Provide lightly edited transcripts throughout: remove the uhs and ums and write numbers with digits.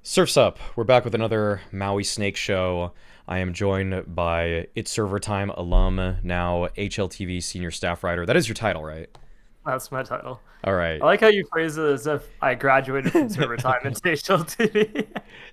Surf's up. We're back with another Mauisnake show. I am joined by It's Server Time alum, now HLTV senior staff writer. That is your title, right? That's my title. All I right. like how you phrase it as if I graduated from server time into HLTV.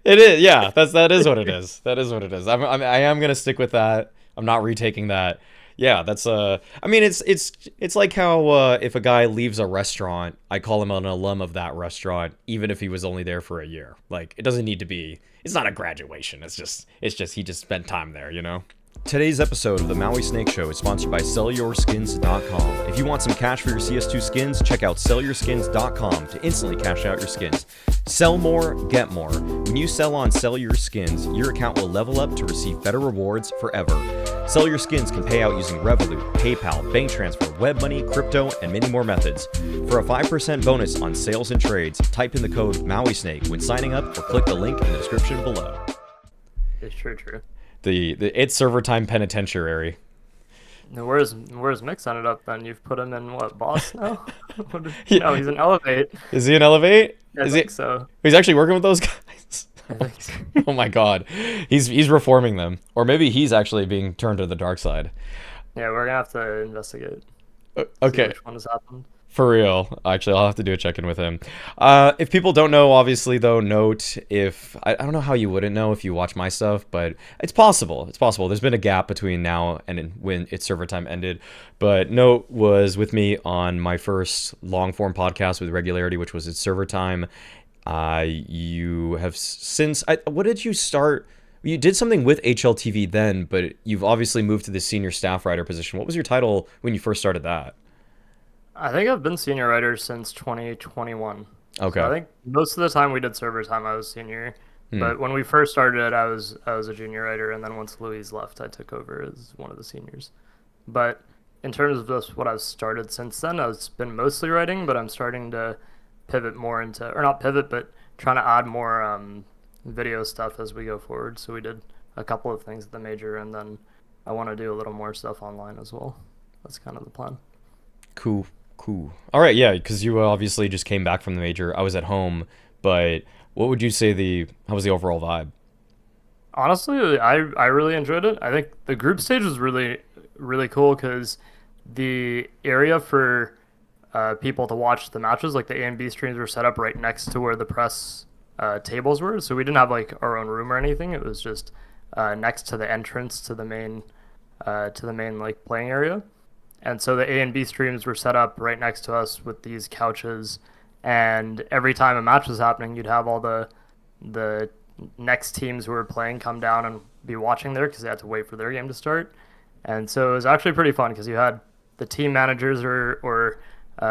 It is, yeah. That is what it is. That is what it is. I am gonna stick with that. I'm not retaking that. Yeah, that's I mean, it's like how if a guy leaves a restaurant, I call him an alum of that restaurant, even if he was only there for a year. Like, it doesn't need to be. It's not a graduation. It's just he just spent time there, you know. Today's episode of the Mauisnake Show is sponsored by SellYourSkins.com. If you want some cash for your CS2 skins, check out SellYourSkins.com to instantly cash out your skins. Sell more, get more. When you sell on Sell Your Skins, your account will level up to receive better rewards forever. Sell Your Skins can pay out using Revolut, PayPal, bank transfer, web money, crypto, and many more methods. For a 5% bonus on sales and trades, type in the code Mauisnake when signing up or click the link in the description below. It's true. The It's Server Time Penitentiary. Now, where's Mix ended up then? You've put him in what, boss now? Yeah. No, he's in Elevate. Is he in Elevate? I Is he? think so. He's actually working with those guys. I think so. Oh my god, he's reforming them, or maybe he's actually being turned to the dark side. Yeah, we're gonna have to investigate, see Okay, which one has happened. for real. Actually, I'll have to do a check-in with him. If people don't know, obviously though, Note. If I don't know how you wouldn't know if you watch my stuff, but it's possible. It's possible. There's been a gap between now and when its server time ended, but Note was with me on my first long-form podcast with regularity, which was its server time. You have since what did you start? You did something with HLTV then, but you've obviously moved to the senior staff writer position. What was your title when you first started that? I think I've been senior writer since 2021. So I Okay. think most of the time we did server time I was senior. Hmm. But when we first started, I was a junior writer, and then once Louise left, I took over as one of the seniors. But in terms of just what I've started since then, I've been mostly writing, but I'm starting to pivot more into, or not pivot, but trying to add more video stuff as we go forward. So we did a couple of things at the major, and then I want to do a little more stuff online as well. That's kind of the plan. Cool. Cool. All right. Yeah, because you obviously just came back from the major. I was at home, but what would you say how was the overall vibe? Honestly, I really enjoyed it. I think the group stage was really cool because the area for people to watch the matches, like the A and B streams, were set up right next to where the press tables were. So we didn't have like our own room or anything. It was just next to the entrance to the main like playing area. And so the A and B streams were set up right next to us with these couches. And every time a match was happening, you'd have all the next teams who were playing come down and be watching there because they had to wait for their game to start. And so it was actually pretty fun because you had the team managers or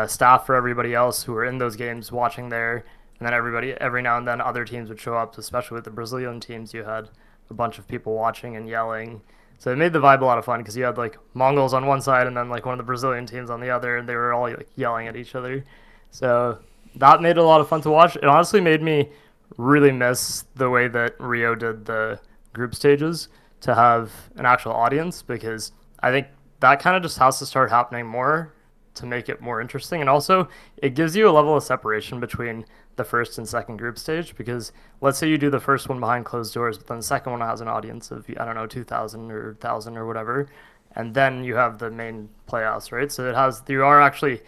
staff for everybody else who were in those games watching there, and then every now and then other teams would show up. Especially with the Brazilian teams, you had a bunch of people watching and yelling. So it made the vibe a lot of fun because you had like Mongols on one side and then like one of the Brazilian teams on the other, and they were all like yelling at each other. So that made it a lot of fun to watch. It honestly made me really miss the way that Rio did the group stages to have an actual audience because I think that kind of just has to start happening more to make it more interesting. And also, it gives you a level of separation between the first and second group stage because let's say you do the first one behind closed doors, but then the second one has an audience of, I don't know, 2,000 or 1,000 or whatever. And then you have the main playoffs, right? So you are actually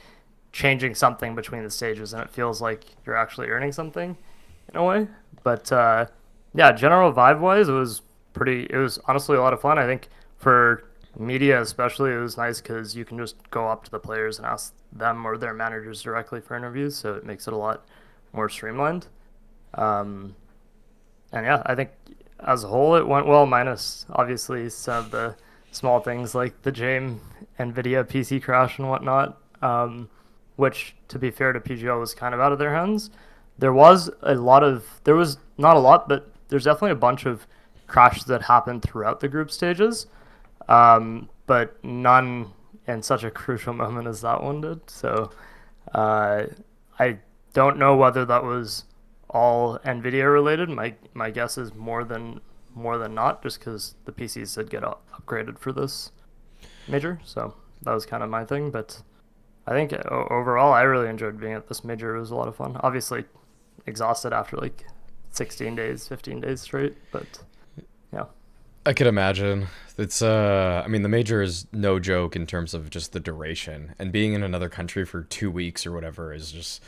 changing something between the stages and it feels like you're actually earning something in a way. But yeah, general vibe wise, it was honestly a lot of fun. I think for media especially, it was nice because you can just go up to the players and ask them or their managers directly for interviews. So it makes it a lot more streamlined. Um, and yeah, I think as a whole it went well, minus obviously some of the small things like the Jame NVIDIA PC crash and whatnot, which to be fair to PGL was kind of out of their hands. There was not a lot, but there's definitely a bunch of crashes that happened throughout the group stages, but none in such a crucial moment as that one did. So uh, I don't know whether that was all Nvidia related. My guess is more than not, just because the PCs did get upgraded for this major. So that was kind of my thing. But I think overall, I really enjoyed being at this major. It was a lot of fun. Obviously, exhausted after like 16 days, 15 days straight. But yeah, I could imagine. It's I mean the major is no joke in terms of just the duration, and being in another country for 2 weeks or whatever is just,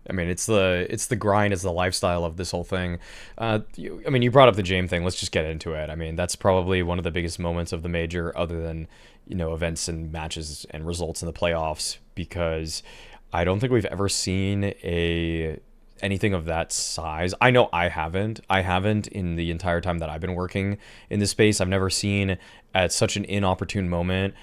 I mean, it's the grind, it's the lifestyle of this whole thing. I mean, you brought up the Jame thing. Let's just get into it. I mean, that's probably one of the biggest moments of the major, other than, events and matches and results in the playoffs, because I don't think we've ever seen a anything of that size. I know I haven't. I haven't in the entire time that I've been working in this space. I've never seen at such an inopportune moment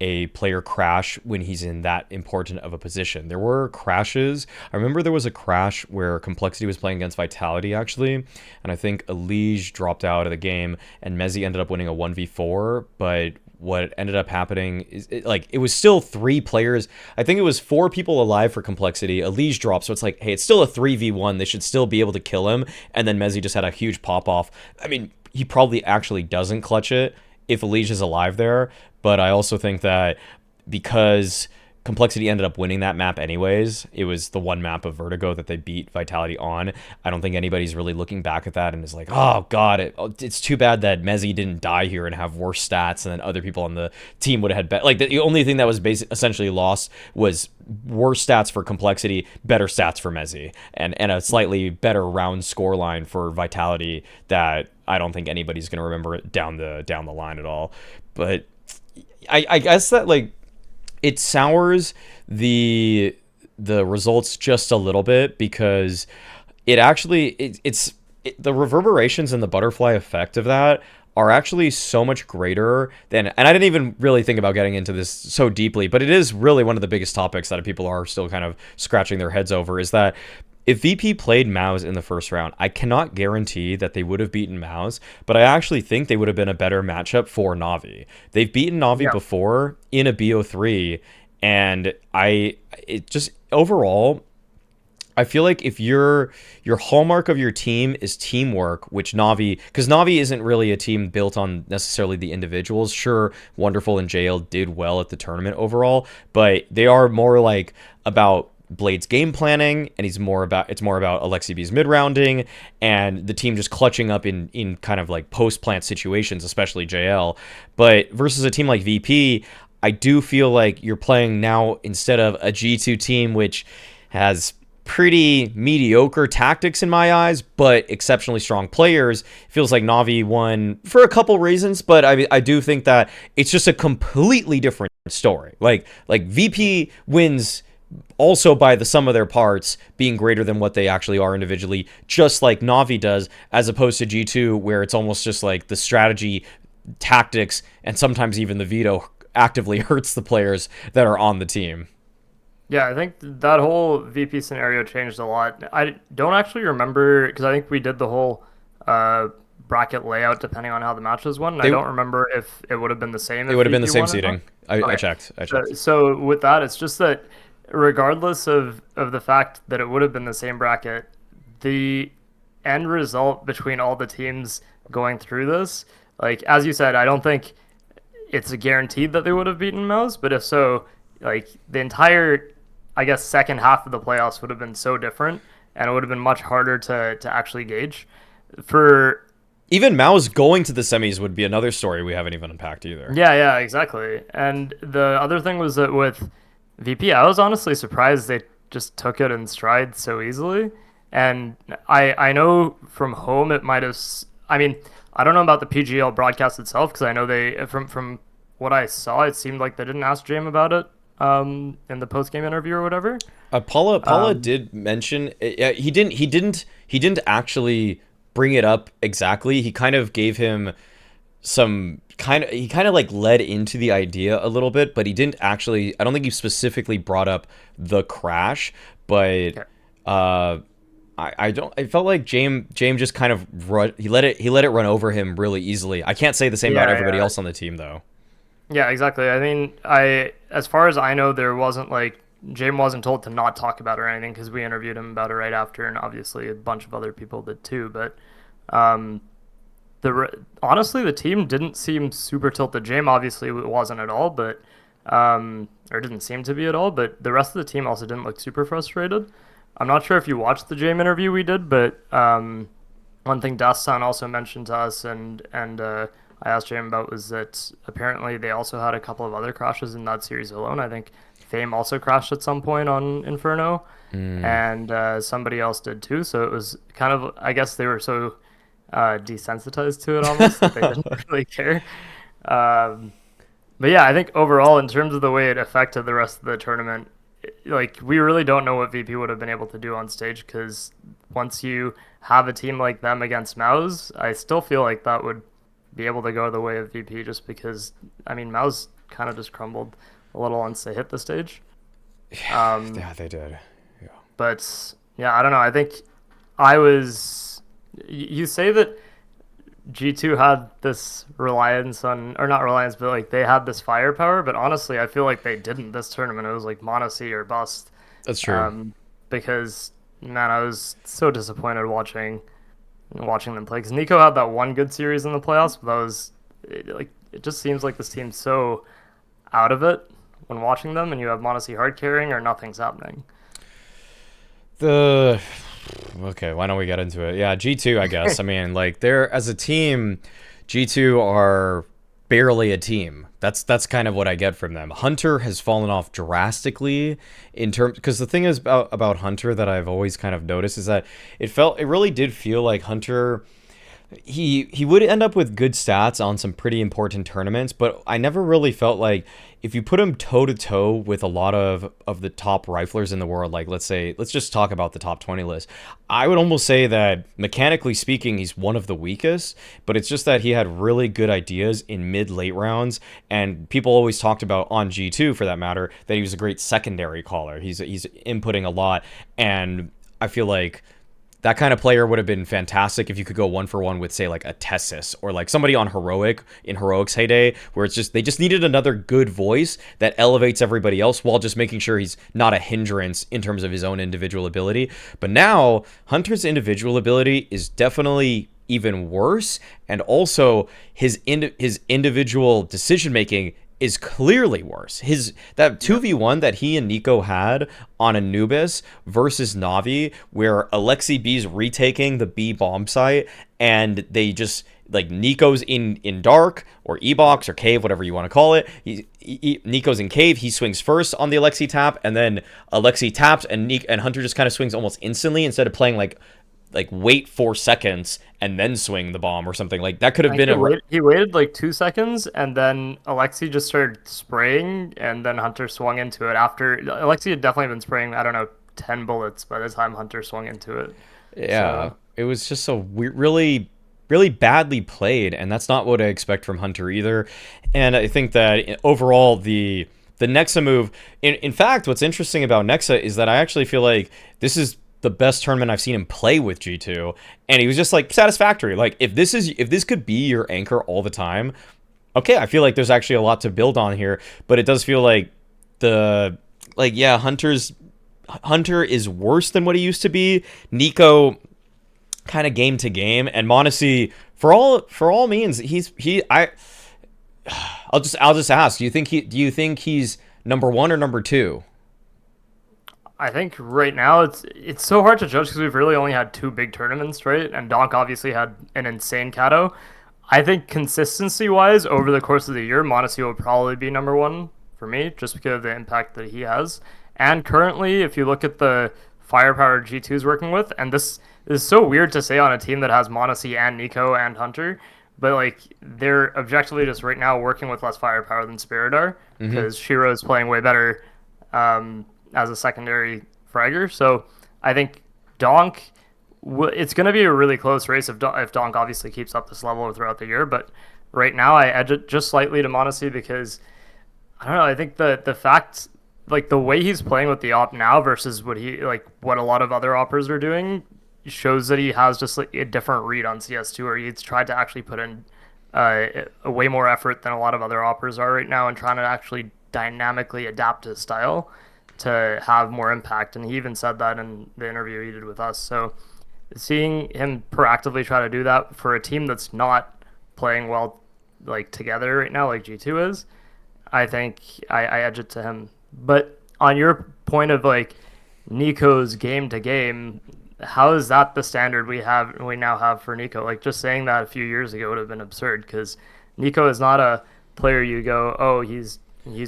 a player crash when he's in that important of a position. There were crashes. I remember there was a crash where Complexity was playing against Vitality, actually, and I think AleksiB dropped out of the game and Mezzi ended up winning a 1v4, but what ended up happening is it was still 3 players. I think it was 4 people alive for Complexity. AleksiB dropped, so it's like, hey, it's still a 3v1. They should still be able to kill him, and then Mezzi just had a huge pop-off. I mean, he probably actually doesn't clutch it if AleksiB is alive there, but I also think that because Complexity ended up winning that map anyways, it was the one map of Vertigo that they beat Vitality on. I don't think anybody's really looking back at that and is like, oh god, it's too bad that Mezzi didn't die here and have worse stats, and then other people on the team would have had better. Like, the only thing that was essentially lost was worse stats for Complexity, better stats for Mezzi, and a slightly better round scoreline for Vitality that I don't think anybody's gonna remember it down the line at all. But I guess that, like, it sours the results just a little bit, because it actually it's the reverberations and the butterfly effect of that are actually so much greater than, and I didn't even really think about getting into this so deeply, but it is really one of the biggest topics that people are still kind of scratching their heads over, is that if VP played Mouz in the first round, I cannot guarantee that they would have beaten Mouz, but I actually think they would have been a better matchup for Navi. They've beaten Navi before in a BO3, and overall, I feel like if your hallmark of your team is teamwork, which because Navi isn't really a team built on necessarily the individuals. Sure, Wonderful and JL did well at the tournament overall, but they are more like about Blade's game planning, and it's more about AleksiB's mid-rounding and the team just clutching up in kind of like post-plant situations, especially JL. But versus a team like VP, I do feel like you're playing now, instead of a G2 team which has pretty mediocre tactics in my eyes, but exceptionally strong players, it feels like Navi won for a couple reasons, but I do think that it's just a completely different story. Like VP wins also by the sum of their parts being greater than what they actually are individually, just like Navi does, as opposed to G2, where it's almost just like the strategy, tactics, and sometimes even the veto actively hurts the players that are on the team. Yeah, I think that whole VP scenario changed a lot. I don't actually remember, because I think we did the whole bracket layout depending on how the matches went. I don't remember if it would have been the same. It would have been the same seating. I checked. So with that, it's just that regardless of the fact that it would have been the same bracket, the end result between all the teams going through this, like, as you said, I don't think it's a guaranteed that they would have beaten Mouz, but if so, like, the entire, I guess, second half of the playoffs would have been so different, and it would have been much harder to actually gauge. For even Mouz going to the semis would be another story we haven't even unpacked either. Yeah, exactly. And the other thing was that with VP, I was honestly surprised they just took it in stride so easily. And I know from home it might have. I mean, I don't know about the PGL broadcast itself, because I know they from what I saw, it seemed like they didn't ask Jame about it in the post game interview or whatever. Paula did mention he didn't actually bring it up exactly. He kind of gave him he kind of like led into the idea a little bit, but he didn't actually, I don't think he specifically brought up the crash, but I felt like Jame just kind of he let it run over him really easily. I can't say the same about everybody else on the team though. Yeah, exactly. I mean, as far as I know, there wasn't like, Jame wasn't told to not talk about it or anything, because we interviewed him about it right after, and obviously a bunch of other people did too. But honestly, the team didn't seem super tilted. Jame obviously wasn't at all, but or didn't seem to be at all. But the rest of the team also didn't look super frustrated. I'm not sure if you watched the Jame interview we did, but one thing Dastan also mentioned to us, and I asked Jame about, was that apparently they also had a couple of other crashes in that series alone. I think Fame also crashed at some point on Inferno, Mm, and somebody else did too. So it was kind of, I guess they were so desensitized to it almost that they didn't really care. Um, but yeah, I think overall, in terms of the way it affected the rest of the tournament, like we really don't know what VP would have been able to do on stage, because once you have a team like them against Mouz, I still feel like that would be able to go the way of VP, just because I mean Mouz kind of just crumbled a little once they hit the stage. Um, yeah, they did. Yeah. but yeah, I don't know. I think I was. You say that G2 had this reliance on, or not reliance, but like they had this firepower. But honestly, I feel like they didn't this tournament. It was like Mono C or bust. That's true. Um, because man, I was so disappointed watching them play. Because Nico had that one good series in the playoffs, but that was like it just seems like this team's so out of it when watching them, and you have Mono C hard carrying or nothing's happening. The Okay, why don't we get into it? Yeah, G2, I guess. I mean, like they're as a team, G2 are barely a team. That's kind of what I get from them. Hunter has fallen off drastically in terms, because the thing is about Hunter that I've always kind of noticed is that it really did feel like Hunter, he would end up with good stats on some pretty important tournaments, but I never really felt like if you put him toe to toe with a lot of the top riflers in the world, like let's just talk about the top 20 list. I would almost say that mechanically speaking, he's one of the weakest, but it's just that he had really good ideas in mid late rounds, and people always talked about on G2 for that matter that he was a great secondary caller. He's inputting a lot, and I feel like that kind of player would have been fantastic if you could go 1-for-1 with, say, like a Tessis or like somebody on Heroic in Heroic's heyday, where it's just they just needed another good voice that elevates everybody else while just making sure he's not a hindrance in terms of his own individual ability. But now Hunter's individual ability is definitely even worse, and also his individual decision making is clearly worse. That Yeah. 2v1 that he and Nico had on Anubis versus Navi, where AleksiB's retaking the B bomb site, and they just like Nico's in dark or E-box or cave, whatever you want to call it. Nico's in cave. He swings first on the Alexi tap, and then Alexi taps, and Hunter just kind of swings almost instantly instead of playing like wait 4 seconds and then swing the bomb or something. Like that could I have think been a he waited like 2 seconds, and then Alexi just started spraying, and then Hunter swung into it. After Alexi had definitely been spraying, I don't know, 10 bullets by the time Hunter swung into it. Yeah, So it was just so really, really badly played, and that's not what I expect from Hunter either. And I think that overall, the Nexa move. In fact, what's interesting about Nexa is that I actually feel like this is the best tournament I've seen him play with G2, and he was just like satisfactory. Like if this could be your anchor all the time, okay, I feel like there's actually a lot to build on here. But it does feel like yeah, Hunter is worse than what he used to be. Nico kind of game to game, and Mondesi for all means I'll just ask, do you think he's number one or number two? I think right now it's so hard to judge because we've really only had two big tournaments, right? And Donk obviously had an insane Kato. I think consistency wise, over the course of the year, Mondesi will probably be number one for me, just because of the impact that he has. And currently, if you look at the firepower G2 is working with, and this is so weird to say on a team that has Mondesi and Nico and Hunter, but like they're objectively just right now working with less firepower than Spiridar, Mm-hmm. because Shiro is playing way better as a secondary fragger. So I think Donk, it's going to be a really close race if Donk obviously keeps up this level throughout the year. But right now, I edge it just slightly to Mondesi because I don't know. I think the fact, like the way he's playing with the op now versus what a lot of other oppers are doing, shows that he has just like a different read on CS2, or he's tried to actually put in a way more effort than a lot of other oppers are right now, and trying to actually dynamically adapt his style to have more impact. And he even said that in the interview he did with us. So seeing him proactively try to do that for a team that's not playing well like together right now, like G2 is, I think I edge it to him. But on your point of like Nico's game to game, how is that the standard we now have for Nico? Like just saying that a few years ago would have been absurd because Nico is not a player you go, oh, he's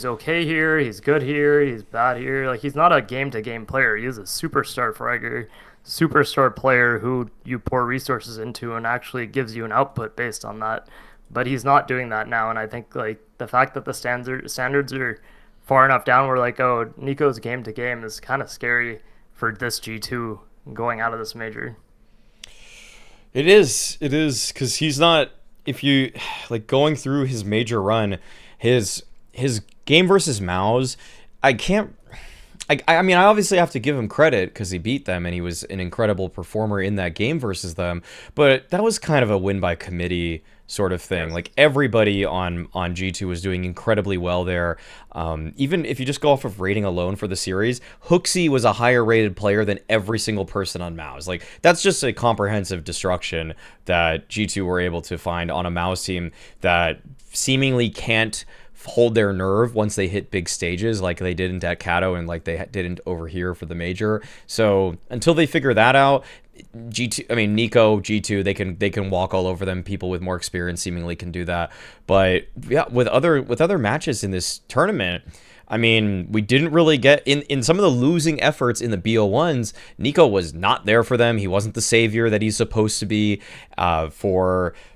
okay here, he's good here, he's bad here. Like he's not a game to game player. He's a superstar fragger, superstar player who you pour resources into and actually gives you an output based on that. But he's not doing that now, and I think like the fact that the standards are far enough down, where like, oh, Nico's game to game is kind of scary for this G2 going out of this major. It is, because he's not. If you like going through his major run, his game versus Mouz, I can't. I mean, I obviously have to give him credit because he beat them and he was an incredible performer in that game versus them. But that was kind of a win by committee sort of thing. Like everybody on G2 was doing incredibly well there. Even if you just go off of rating alone for the series, HooXi was a higher rated player than every single person on Mouz. Like that's just a comprehensive destruction that G2 were able to find on a Mouz team that seemingly can't hold their nerve once they hit big stages like they didn't at Kato and like they didn't over here for the major. So until they figure that out, G2, I mean Nico, G2, they can walk all over them. People with more experience seemingly can do that. But yeah, with other matches in this tournament, I mean, we didn't really get in some of the losing efforts in the BO1s. Nico was not there for them. He wasn't the savior that he's supposed to be.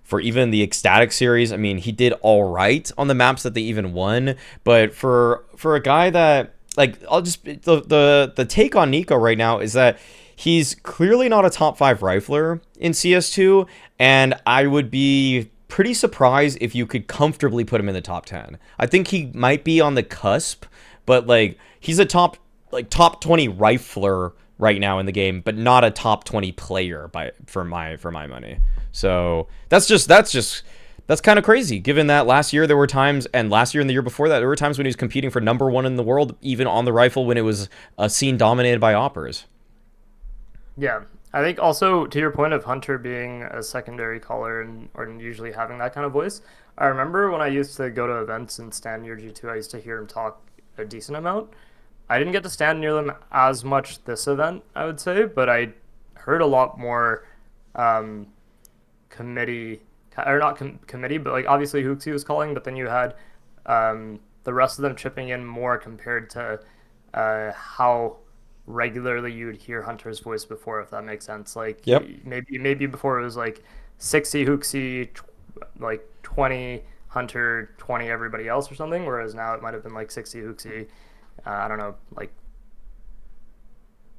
For even the Ecstatic series, I mean, he did all right on the maps that they even won. But for a guy that like, I'll just the take on Nico right now is that he's clearly not a top 5 rifler in CS2, and I would be pretty surprised if you could comfortably put him in the top 10. I think he might be on the cusp, but like he's a top 20 rifler right now in the game, but not a top 20 player for my money. So that's kind of crazy, given that last year there were times, and last year and the year before that, there were times when he was competing for #1 in the world, even on the rifle when it was a scene dominated by Oppers. Yeah, I think also to your point of Hunter being a secondary caller and or usually having that kind of voice, I remember when I used to go to events and stand near G2, I used to hear him talk a decent amount. I didn't get to stand near them as much this event, I would say, but I heard a lot more committee, or not committee, but like obviously HooXi was calling, but then you had the rest of them chipping in more compared to how regularly you'd hear Hunter's voice before, if that makes sense. Like Yep. maybe before it was like 60 HooXi, like 20 Hunter, 20 everybody else or something, whereas now it might have been like 60 HooXi, I don't know, like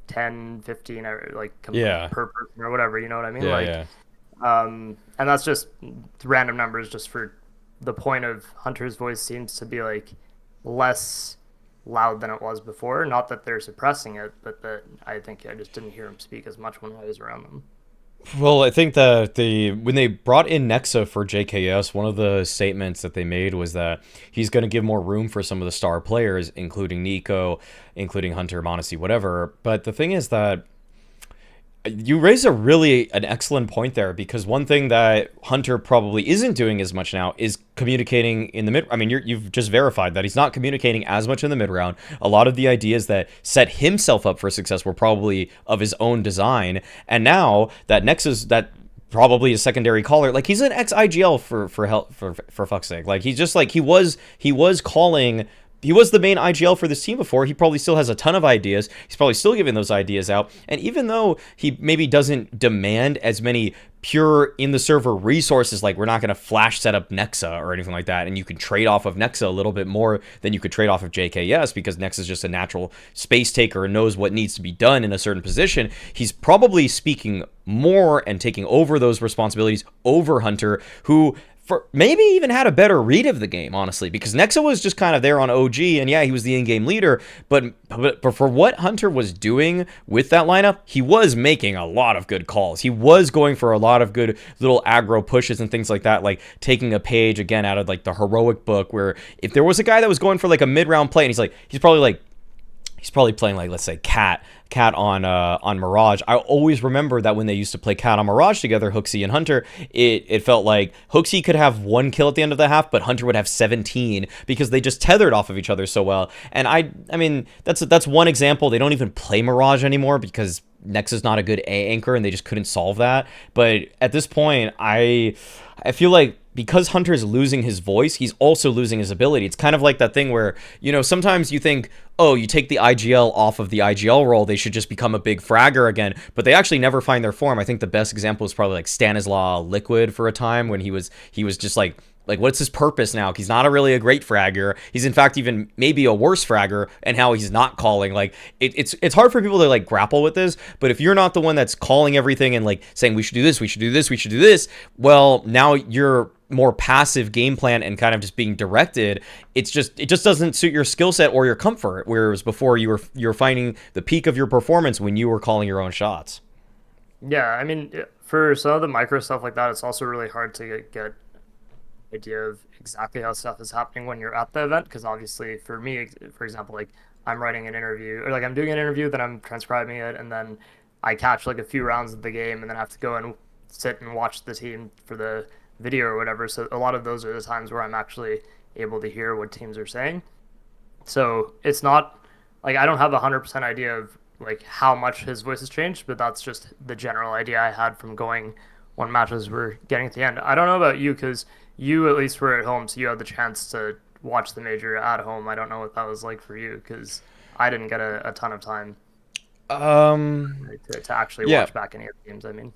10, 15, like Yeah. per person or whatever, you know what I mean? Yeah, Like, yeah. and that's just random numbers, just for the point of Hunter's voice seems to be like less loud than it was before. Not that they're suppressing it, but that I think I just didn't hear him speak as much when I was around them. Well, I think that when they brought in Nexa for JKS, one of the statements that they made was that he's going to give more room for some of the star players, including Nico, including Hunter, Monacy, whatever. But the thing is that you raise an excellent point there, because one thing that Hunter probably isn't doing as much now is communicating in the mid. I mean, you've just verified that he's not communicating as much in the mid round. A lot of the ideas that set himself up for success were probably of his own design, and now that Nexus, that probably a secondary caller, like he's an ex-IGL for fuck's sake. Like he's just like he was calling. He was the main IGL for this team before. He probably still has a ton of ideas. He's probably still giving those ideas out. And even though he maybe doesn't demand as many pure in-the-server resources, like we're not going to flash set up Nexa or anything like that, and you can trade off of Nexa a little bit more than you could trade off of JKS, because Nexa is just a natural space taker and knows what needs to be done in a certain position. He's probably speaking more and taking over those responsibilities over Hunter, who maybe even had a better read of the game, honestly, because Nexa was just kind of there on OG, and yeah, he was the in-game leader, but for what Hunter was doing with that lineup, he was making a lot of good calls. He was going for a lot of good little aggro pushes and things like that, like taking a page, again, out of like the heroic book, where if there was a guy that was going for like a mid-round play, and he's probably playing like, let's say, Cat on Mirage. I always remember that when they used to play Cat on Mirage together, HooXi and Hunter, it felt like HooXi could have 1 kill at the end of the half, but Hunter would have 17, because they just tethered off of each other so well. And I mean, that's one example. They don't even play Mirage anymore because Nex is not a good A anchor, and they just couldn't solve that. But at this point, I feel like because Hunter is losing his voice, he's also losing his ability. It's kind of like that thing where, sometimes you think, oh, you take the IGL off of the IGL role, they should just become a big fragger again, but they actually never find their form. I think the best example is probably like Stanislaw Liquid for a time when he was just like what's his purpose now? He's not really a great fragger. He's in fact even maybe a worse fragger, and how he's not calling. Like it's hard for people to like grapple with this, but if you're not the one that's calling everything and like saying we should do this, we should do this, we should do this, well, now you're more passive game plan and kind of just being directed. It just doesn't suit your skill set or your comfort, whereas before you were finding the peak of your performance when you were calling your own shots. Yeah, I mean, for some of the micro stuff like that, it's also really hard to get idea of exactly how stuff is happening when you're at the event, because obviously for me, for example, like I'm writing an interview, or like I'm doing an interview, then I'm transcribing it, and then I catch like a few rounds of the game, and then I have to go and sit and watch the team for the video or whatever. So a lot of those are the times where I'm actually able to hear what teams are saying. So it's not like I don't have 100% idea of like how much his voice has changed, but that's just the general idea I had from going when matches were getting to the end. I don't know about you, because you at least were at home, so you had the chance to watch the major at home. I don't know what that was like for you, because I didn't get a ton of time to actually Yeah. watch back any of the games. I mean,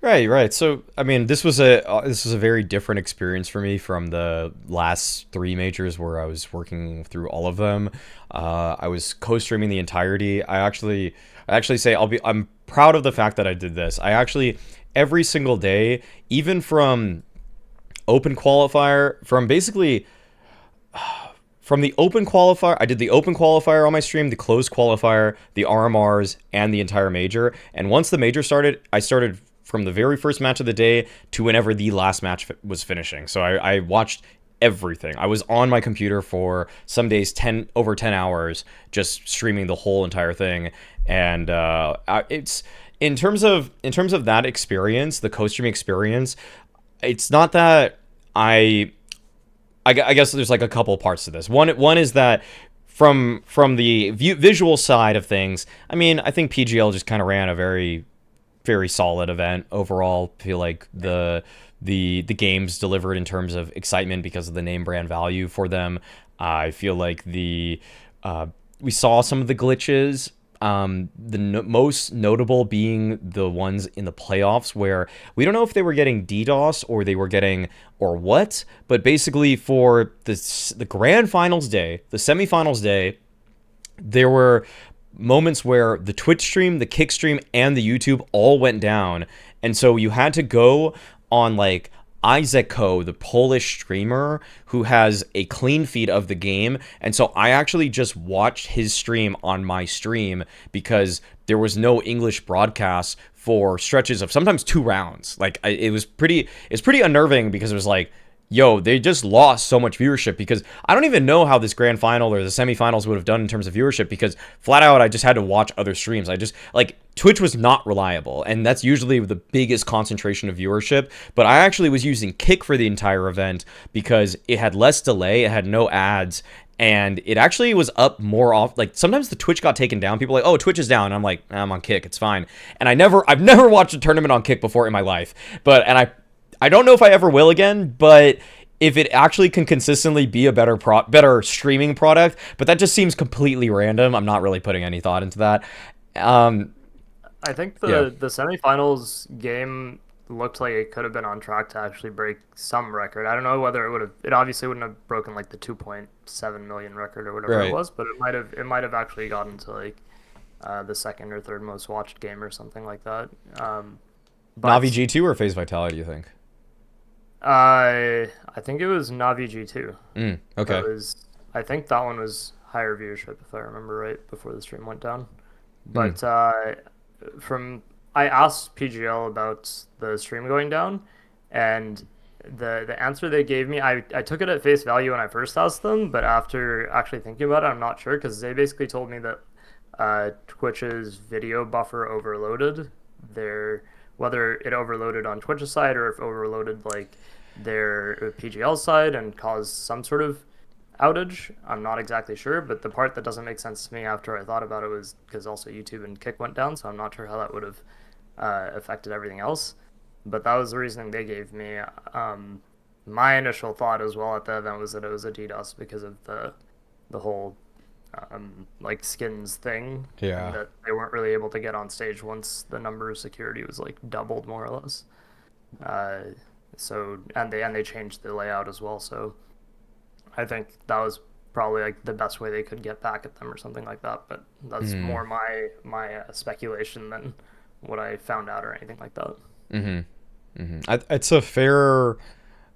Right. So, I mean, this was a very different experience for me from the last three majors where I was working through all of them. I was co-streaming the entirety. I actually say I'm proud of the fact that I did this. I actually every single day, even from open qualifier, from the open qualifier, I did the open qualifier on my stream, the closed qualifier, the RMRs, and the entire major. And once the major started, I started from the very first match of the day to whenever the last match was finishing. So I watched everything. I was on my computer for some days over 10 hours just streaming the whole entire thing. And it's in terms of that experience, the co-streaming experience, it's not that I guess there's like a couple parts to this. One is that from the visual side of things, I mean, I think PGL just kind of ran a very very solid event overall. I feel like the games delivered in terms of excitement because of the name brand value for them. I feel like we saw some of the glitches. Most notable being the ones in the playoffs where we don't know if they were getting DDoS or they were getting or what, but basically for the grand finals day, the semifinals day, there were moments where the Twitch stream, the Kick stream, and the YouTube all went down, and so you had to go on like Izeko, the Polish streamer, who has a clean feed of the game. And so I actually just watched his stream on my stream because there was no English broadcast for stretches of sometimes 2 rounds. Like it's pretty unnerving because it was like, yo, they just lost so much viewership, because I don't even know how this grand final or the semifinals would have done in terms of viewership, because flat out I just had to watch other streams. I just like Twitch was not reliable, and that's usually the biggest concentration of viewership. But I actually was using Kick for the entire event because it had less delay, it had no ads, and it actually was up more off. Like sometimes the Twitch got taken down. People are like, oh, Twitch is down. And I'm like, I'm on Kick, it's fine. And I've never watched a tournament on Kick before in my life, I don't know if I ever will again, but if it actually can consistently be a better streaming product, but that just seems completely random. I'm not really putting any thought into that. I think Yeah. the semifinals game looked like it could have been on track to actually break some record. I don't know whether it would have. It obviously wouldn't have broken like the 2.7 million record or whatever it Right. was, but it might have actually gotten to like the second or third most watched game or something like that. Navi But G2 or Phase Vitality, you think? I think it was Navi G2. Okay. I think that one was higher viewership if I remember right before the stream went down. Mm. But from I asked PGL about the stream going down, and the answer they gave me, I took it at face value when I first asked them, but after actually thinking about it, I'm not sure, because they basically told me that Twitch's video buffer overloaded their whether it overloaded on Twitch's side or if overloaded like their PGL side and caused some sort of outage. I'm not exactly sure, but the part that doesn't make sense to me after I thought about it was because also YouTube and Kick went down, so I'm not sure how that would have affected everything else. But that was the reasoning they gave me. My initial thought as well at the event was that it was a DDoS because of the whole like skins thing, Yeah. and that they weren't really able to get on stage once the number of security was like doubled more or less. Uh, so and they changed the layout as well. So I think that was probably like the best way they could get back at them or something like that. But that's Mm. more my speculation than what I found out or anything like that. Mm-hmm. Mm-hmm. It's a fair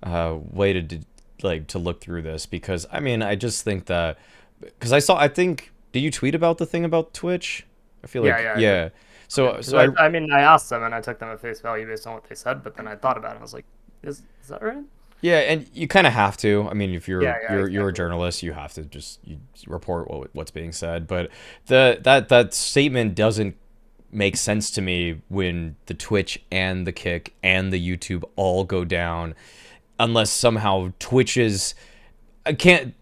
way to like to look through this because I mean I just think that because I think did you tweet about the thing about Twitch? I feel like Yeah, yeah, I did. yeah. So 'Cause so I I mean, I asked them and I took them at face value based on what they said, but then I thought about it and I was like, is that right? yeah, and you kind of have to. I mean, if Yeah, yeah, you're a exactly. journalist, you have to just you report what's being said. But that statement doesn't make sense to me when the Twitch and the Kick and the YouTube all go down, unless somehow Twitch's I can't.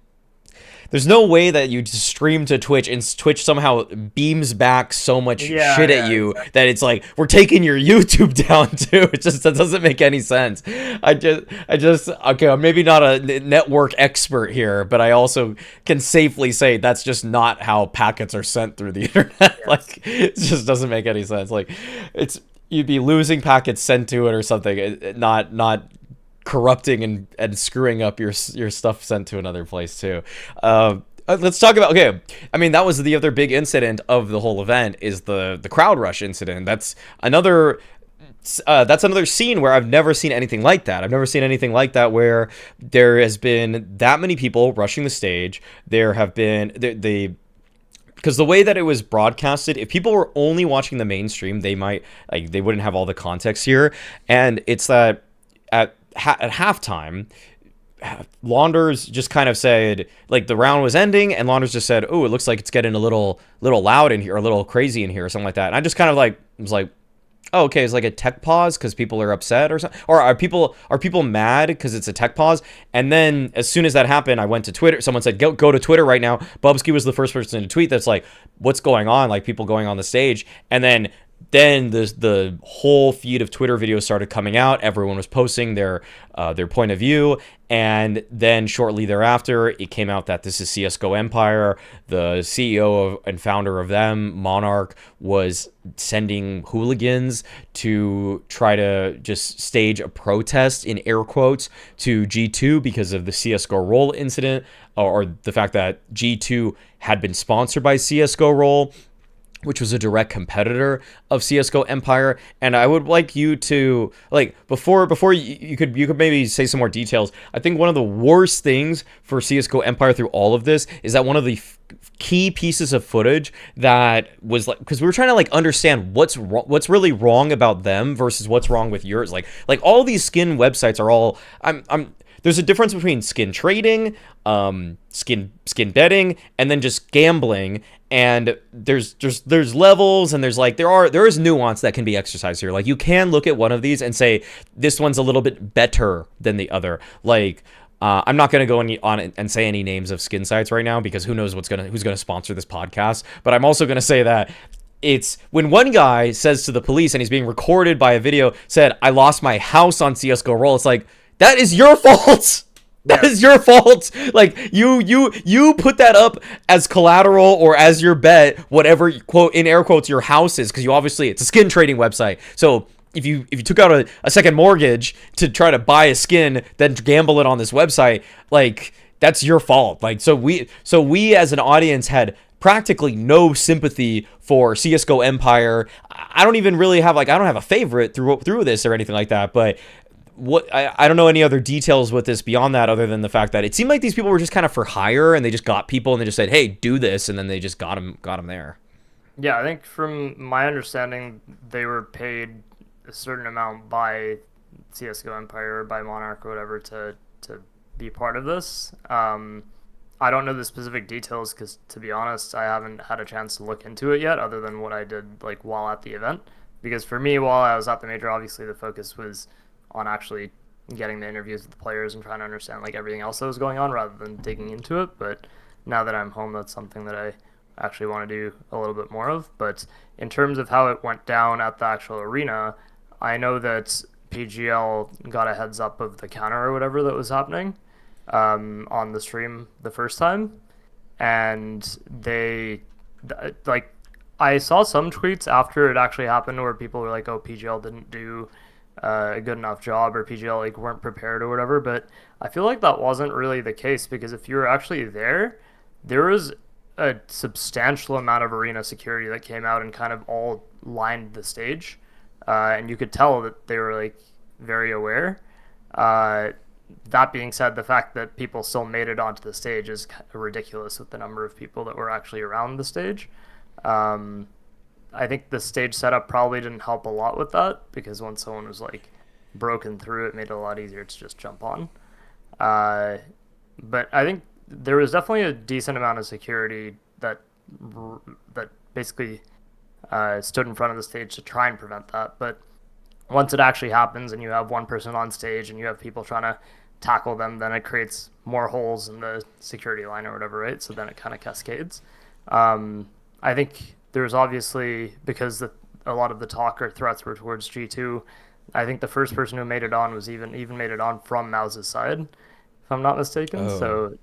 There's no way that you just stream to Twitch and Twitch somehow beams back so much Yeah, shit at yeah, you exactly. that it's like we're taking your YouTube down too. It just that doesn't make any sense. I just okay. I'm maybe not a network expert here, but I also can safely say that's just not how packets are sent through the internet. Yes. Like it just doesn't make any sense. Like it's you'd be losing packets sent to it or something. Not corrupting and screwing up your stuff sent to another place too. Let's talk about okay. I mean that was the other big incident of the whole event is the crowd rush incident. That's another scene where I've never seen anything like that. I've never seen anything like that where there has been that many people rushing the stage. There have been they because the way that it was broadcasted, if people were only watching the mainstream, they wouldn't have all the context here. And it's that at halftime, Launders just kind of said like the round was ending, and Launders just said, "Oh, it looks like it's getting a little loud in here, or a little crazy in here, or something like that." And I just kind of like was like, "Oh, okay, it's like a tech pause because people are upset or something, or are people mad because it's a tech pause?" And then as soon as that happened, I went to Twitter. Someone said, "Go to Twitter right now." Bubsky was the first person to tweet that's like, "What's going on?" Like people going on the stage, and then the whole feed of Twitter videos started coming out. Everyone was posting their point of view, and then shortly thereafter, it came out that this is CS:GO Empire. The CEO and founder of them, Monarch, was sending hooligans to try to just stage a protest in air quotes to G2 because of the CS:GO Roll incident, or the fact that G2 had been sponsored by CS:GO Roll, which was a direct competitor of CS:GO Empire. And I would like you to like before you could maybe say some more details. I think one of the worst things for CS:GO Empire through all of this is that one of the key pieces of footage that was like because we were trying to like understand what's really wrong about them versus what's wrong with yours. Like all these skin websites are all I'm there's a difference between skin trading, skin betting, and then just gambling. And there's levels, and there is nuance that can be exercised here. Like you can look at one of these and say this one's a little bit better than the other. Like I'm not gonna go on and say any names of skin sites right now because who knows who's gonna sponsor this podcast. But I'm also gonna say that it's when one guy says to the police and he's being recorded by a video said I lost my house on CS:GO Roll. It's like that is your fault. That Yes. is your fault. Like you put that up as collateral or as your bet, whatever quote in air quotes your house is, because you obviously it's a skin trading website. So if you took out a second mortgage to try to buy a skin, then gamble it on this website, like that's your fault. Like so we as an audience had practically no sympathy for CS:GO Empire. I don't even really have I don't have a favorite through this or anything like that, but I don't know any other details with this beyond that other than the fact that it seemed like these people were just kind of for hire and they just got people and they just said, "Hey, do this," and then they just got them there. Yeah, I think from my understanding, they were paid a certain amount by CS:GO Empire or by Monarch or whatever to be part of this. I don't know the specific details because, to be honest, I haven't had a chance to look into it yet, other than what I did while at the event. Because for me, while I was at the major, obviously the focus was on actually getting the interviews with the players and trying to understand like everything else that was going on rather than digging into it. But now that I'm home, that's something that I actually want to do a little bit more of. But in terms of how it went down at the actual arena, I know that PGL got a heads up of the counter or whatever that was happening on the stream the first time, and like I saw some tweets after it actually happened where people were like, "Oh, PGL didn't do a good enough job," or PGL like weren't prepared or whatever. But I feel like that wasn't really the case because if you were actually there, there was a substantial amount of arena security that came out and kind of all lined the stage, and you could tell that they were like very aware. Uh, that being said, the fact that people still made it onto the stage is ridiculous with the number of people that were actually around the stage. Um, I think the stage setup probably didn't help a lot with that because when someone was like broken through, it made it a lot easier to just jump on. Uh, but I think there was definitely a decent amount of security that basically stood in front of the stage to try and prevent that. But once it actually happens and you have one person on stage and you have people trying to tackle them, then it creates more holes in the security line or whatever, right? So then it kind of cascades. I think there's obviously, because a lot of the talk or threats were towards G2, I think the first person who made it on was even made it on from Mauz's side, if I'm not mistaken. Oh. So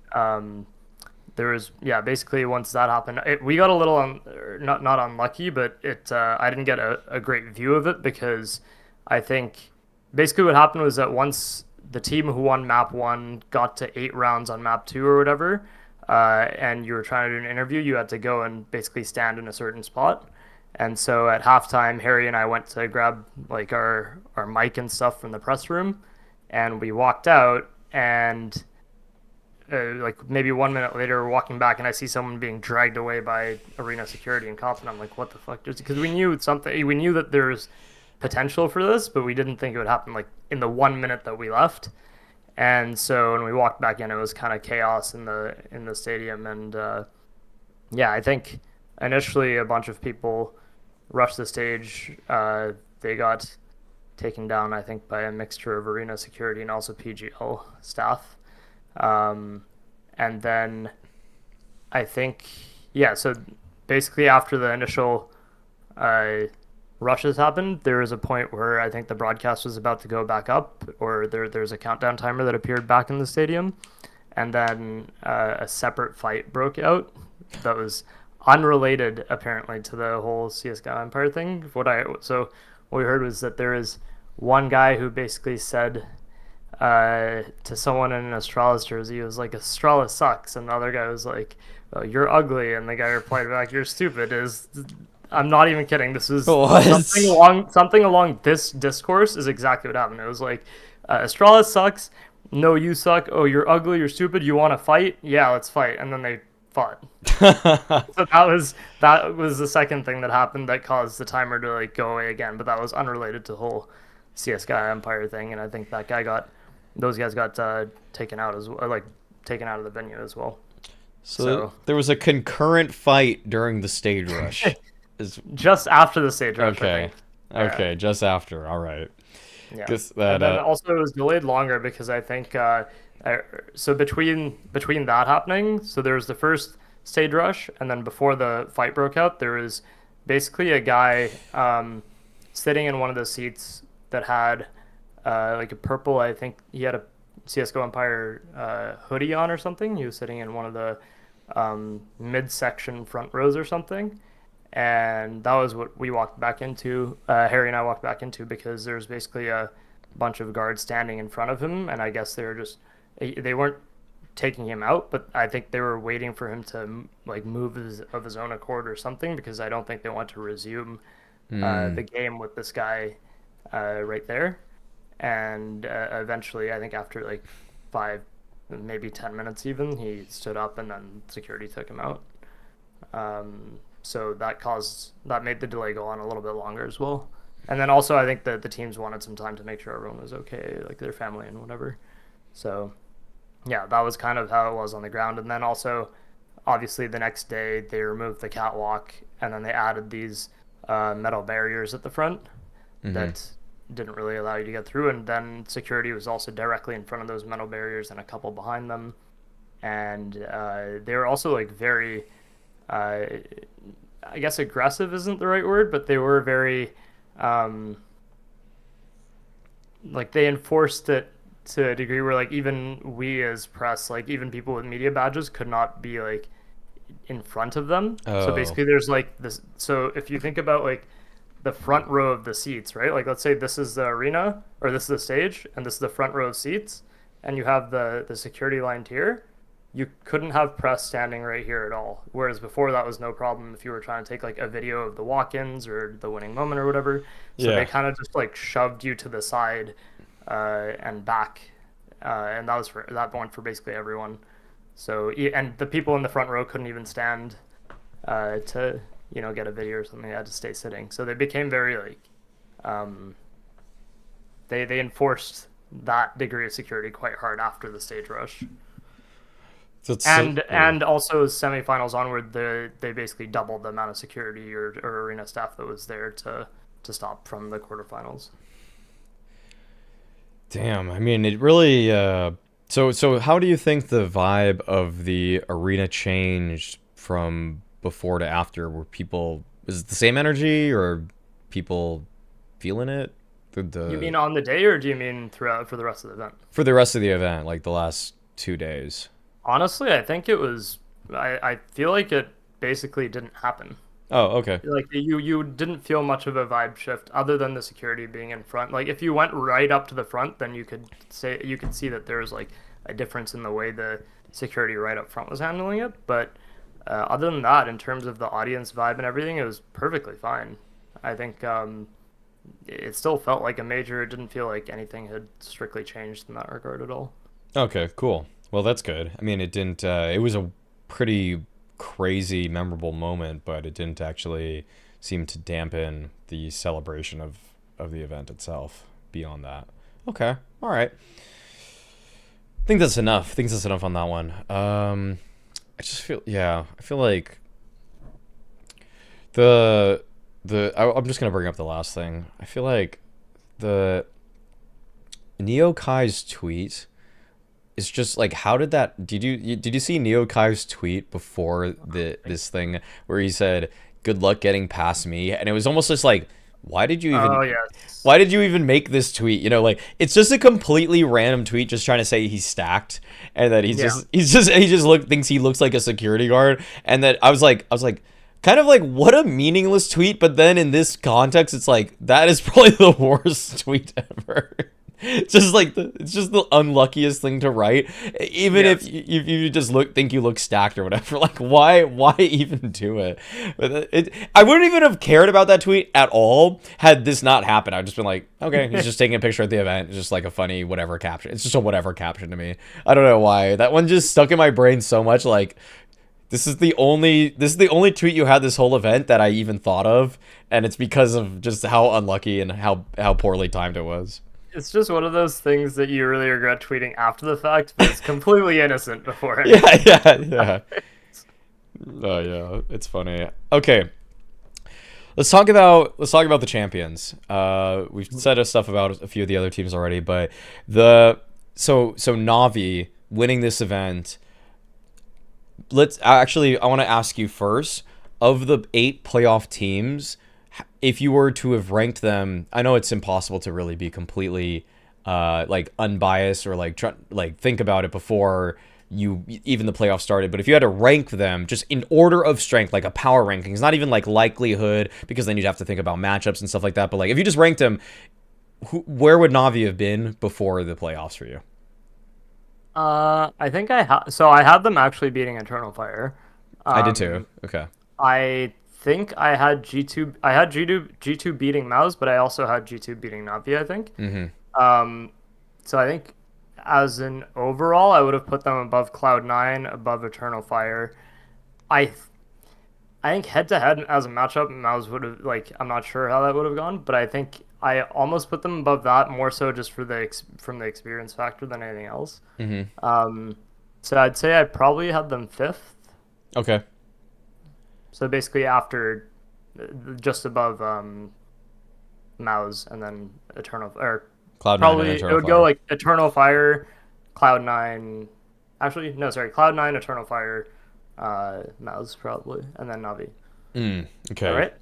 there was, yeah, basically once that happened, we got a little not unlucky, but I didn't get a great view of it because I think basically what happened was that once the team who won map 1 got to 8 rounds on map 2 or whatever, and you were trying to do an interview, you had to go and basically stand in a certain spot. And so at halftime, Harry and I went to grab like our mic and stuff from the press room, and we walked out, and like maybe 1 minute later, we're walking back, and I see someone being dragged away by arena security and cops, and I'm like, what the fuck? Because we knew that there's potential for this, but we didn't think it would happen like in the 1 minute that we left. And so when we walked back in, it was kind of chaos in the stadium, and yeah, I think initially a bunch of people rushed the stage. They got taken down, I think, by a mixture of arena security and also PGL staff. And then I think, yeah, so basically after the initial rushes happened, there was a point where I think the broadcast was about to go back up, or there's a countdown timer that appeared back in the stadium. And then a separate fight broke out that was unrelated, apparently, to the whole CSGO Empire thing. What we heard was that there is one guy who basically said to someone in an Astralis jersey, he was like, "Astralis sucks," and the other guy was like, "Oh, you're ugly," and the guy replied back, "You're stupid." I'm not even kidding. This is something along this discourse is exactly what happened. It was like, Astralis sucks. No, you suck. Oh, you're ugly. You're stupid. You want to fight? Yeah, let's fight. And then they fought. So that was the second thing that happened that caused the timer to like go away again. But that was unrelated to the whole CSGO Empire thing. And I think those guys got taken out as well, like taken out of the venue as well. So there was a concurrent fight during the stage rush. Just after the stage rush. Okay. Okay, just after. All right. Yeah. And then also it was delayed longer because I think so between that happening, so there was the first stage rush, and then before the fight broke out, there was basically a guy sitting in one of the seats that had like a purple. I think he had a CS:GO Empire hoodie on or something. He was sitting in one of the mid-section front rows or something. And that was what we walked back into. Harry and I walked back into because there was basically a bunch of guards standing in front of him, and I guess they weren't taking him out, but I think they were waiting for him to like move of his own accord or something, because I don't think they want to resume the game with this guy right there. And eventually, I think after like 5, maybe 10 minutes even, he stood up, and then security took him out. So that made the delay go on a little bit longer as well. And then also I think that the teams wanted some time to make sure everyone was okay, like their family and whatever. So yeah, that was kind of how it was on the ground. And then also, obviously the next day they removed the catwalk, and then they added these metal barriers at the front that didn't really allow you to get through, and then security was also directly in front of those metal barriers and a couple behind them, and they were also like very, I guess aggressive isn't the right word, but they were very, like they enforced it to a degree where like even we as press, like even people with media badges could not be like in front of them. So Oh, basically there's like this, so if you think about like the front row of the seats, right? Like let's say this is the arena or this is the stage and this is the front row of seats and you have the security line here, you couldn't have press standing right here at all. Whereas before that was no problem if you were trying to take like a video of the walk-ins or the winning moment or whatever. So they yeah. kind of just like shoved you to the side and back, and that was for that one for basically everyone. So and the people in the front row couldn't even stand to get a video or something. They had to stay sitting. So they became very like um, they enforced that degree of security quite hard after the stage rush. That's so And cool. and also semifinals onward, they basically doubled the amount of security or arena staff that was there to stop from the quarterfinals. Damn. I mean, it really. So how do you think the vibe of the arena changed from before to after? Were people is it the same energy or people feeling it? You The mean on the day, or do you mean throughout for the rest of the event? for the rest of the event, like the last 2 days. Honestly, I think it was. I feel like it basically didn't happen. Oh, okay. Like you didn't feel much of a vibe shift other than the security being in front. Like if you went right up to the front, then you could see that there was like a difference in the way the security right up front was handling it. But other than that, in terms of the audience vibe and everything, it was perfectly fine. I think it still felt like a major. It didn't feel like anything had strictly changed in that regard at all. Okay, cool. Well, that's good. I mean, it didn't. It was a pretty crazy, memorable moment, but it didn't actually seem to dampen the celebration of the event itself. Beyond that, okay, all right. I think that's enough. I think that's enough on that one. I just feel, yeah, I feel like the I'm just gonna bring up the last thing. I feel like the Neo Kai's tweet is just like, how did that, did you see Neo Kai's tweet before this thing where he said good luck getting past me, and it was almost just like, why did you even Oh yes, why did you even make this tweet? Like it's just a completely random tweet just trying to say he's stacked and that yeah. he just thinks he looks like a security guard, and that I was like kind of like, what a meaningless tweet, but then in this context it's like that is probably the worst tweet ever. It's just the unluckiest thing to write, even if Yes. you just think you look stacked or whatever. Like, why even do it? But I wouldn't even have cared about that tweet at all had this not happened. I'd just been like, okay, he's just taking a picture at the event. It's just like a funny whatever caption. It's just a whatever caption to me. I don't know why that one just stuck in my brain so much. Like, this is the only tweet you had this whole event that I even thought of, and it's because of just how unlucky and how poorly timed it was. It's just one of those things that you really regret tweeting after the fact, but it's completely innocent before Yeah, anything. yeah, yeah. Oh yeah, it's funny. Okay, let's talk about the champions. We've said stuff about a few of the other teams already, but so Navi winning this event. I want to ask you first, of the 8 playoff teams, if you were to have ranked them, I know it's impossible to really be completely like unbiased or like think about it before you even the playoffs started, but if you had to rank them just in order of strength, like a power ranking, it's not even like likelihood, because then you'd have to think about matchups and stuff like that, but like if you just ranked them, where would Navi have been before the playoffs for you? I think I had them actually beating Eternal Fire. I did too. Um, Okay. I think I had G2. I had G2 beating Mouse, but I also had G2 beating Navi, I think. Mm-hmm. Um, so I think as an overall, I would have put them above Cloud9, above Eternal Fire. I I think head to head as a matchup, Mouse would have like I'm not sure how that would have gone, but I think I almost put them above that more so just for from the experience factor than anything else. Mm-hmm. Um, so I'd say I probably had them fifth. Okay. So basically after just above Mouz, and then Eternal, or Cloud9 and probably it Eternal would go Fire. like Eternal Fire, Cloud9. Actually, no, sorry, Cloud9, Eternal Fire, Mouz probably, and then Navi. Is that Okay. right?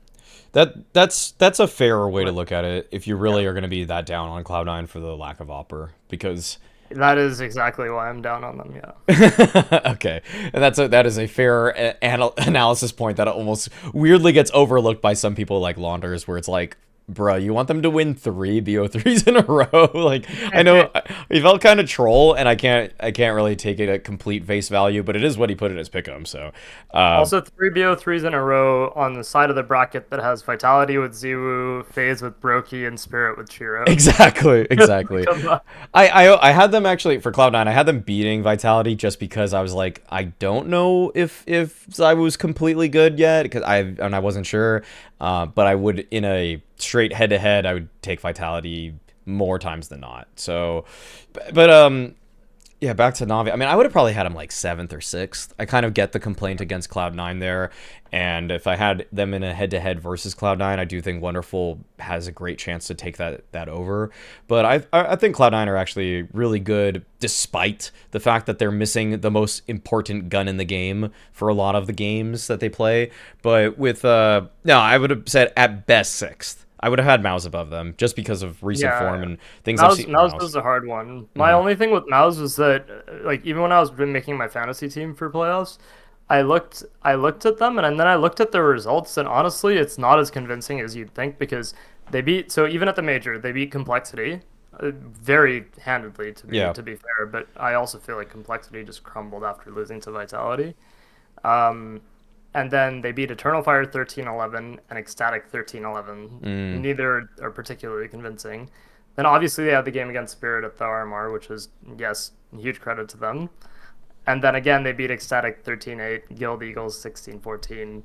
That's a fair way to What? look at it if you Yeah. really are going to be that down on Cloud9 for the lack of Opera because That is exactly why I'm down on them. Yeah. okay, and that is a fair analysis point that almost weirdly gets overlooked by some people like Launders, where it's like, bruh, you want them to win 3 BO3s in a row? Like, I know he felt kind of troll, and I can't really take it at complete face value, but it is what he put in his pick'em. So, uh, Also, three BO3s in a row on the side of the bracket that has Vitality with Ziwu, Phase with Brokey, and Spirit with Chiro. exactly. Come on. I had them actually for Cloud9. I had them beating Vitality just because I was like, I don't know if I was completely good yet because I wasn't sure. But I would in a straight head to head, I would take Vitality more times than not. So, but yeah, back to Navi. I mean, I would have probably had him like seventh or sixth. I kind of get the complaint against Cloud9 there, and if I had them in a head-to-head versus Cloud9, I do think Wonderful has a great chance to take that over. But I think Cloud9 are actually really good, despite the fact that they're missing the most important gun in the game for a lot of the games that they play. But with no, I would have said at best sixth. I would have had Mouse above them just because of recent form Yeah, and things I've seen from Mouse Mouse. was a hard one. My only thing with Mouse was that, like, even when I was making my fantasy team for playoffs, I looked at them, and then I looked at the results, and honestly, it's not as convincing as you'd think because they beat. So even at the major, they beat Complexity, very handedly Yeah, to be fair. But I also feel like Complexity just crumbled after losing to Vitality. Um, and then they beat Eternal Fire 13-11 and Ecstatic 13-11. Neither are particularly convincing. Then obviously they had the game against Spirit at the RMR, which was, yes, huge credit to them. And then again they beat Ecstatic 13-8, Guild Eagles 16-14,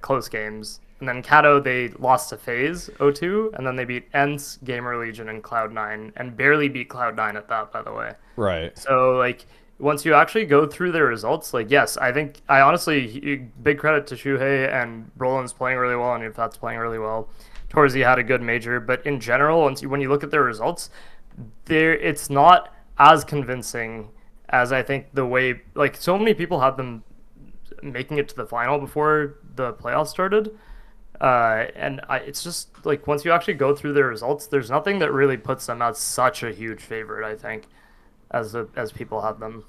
close games. And then Kato they lost to FaZe 0-2, and then they beat ENCE, Gamer Legion, and Cloud9, and barely beat Cloud9 at that, by the way. right. So like once you actually go through their results, like yes, I think I honestly big credit to Shuhei and Roland's playing really well and Yunfat's playing really well. Torzy had a good major, but in general, when you look at their results, there it's not as convincing as I think the way like so many people had them making it to the final before the playoffs started. It's just like once you actually go through their results, there's nothing that really puts them as such a huge favorite. I think as people have them.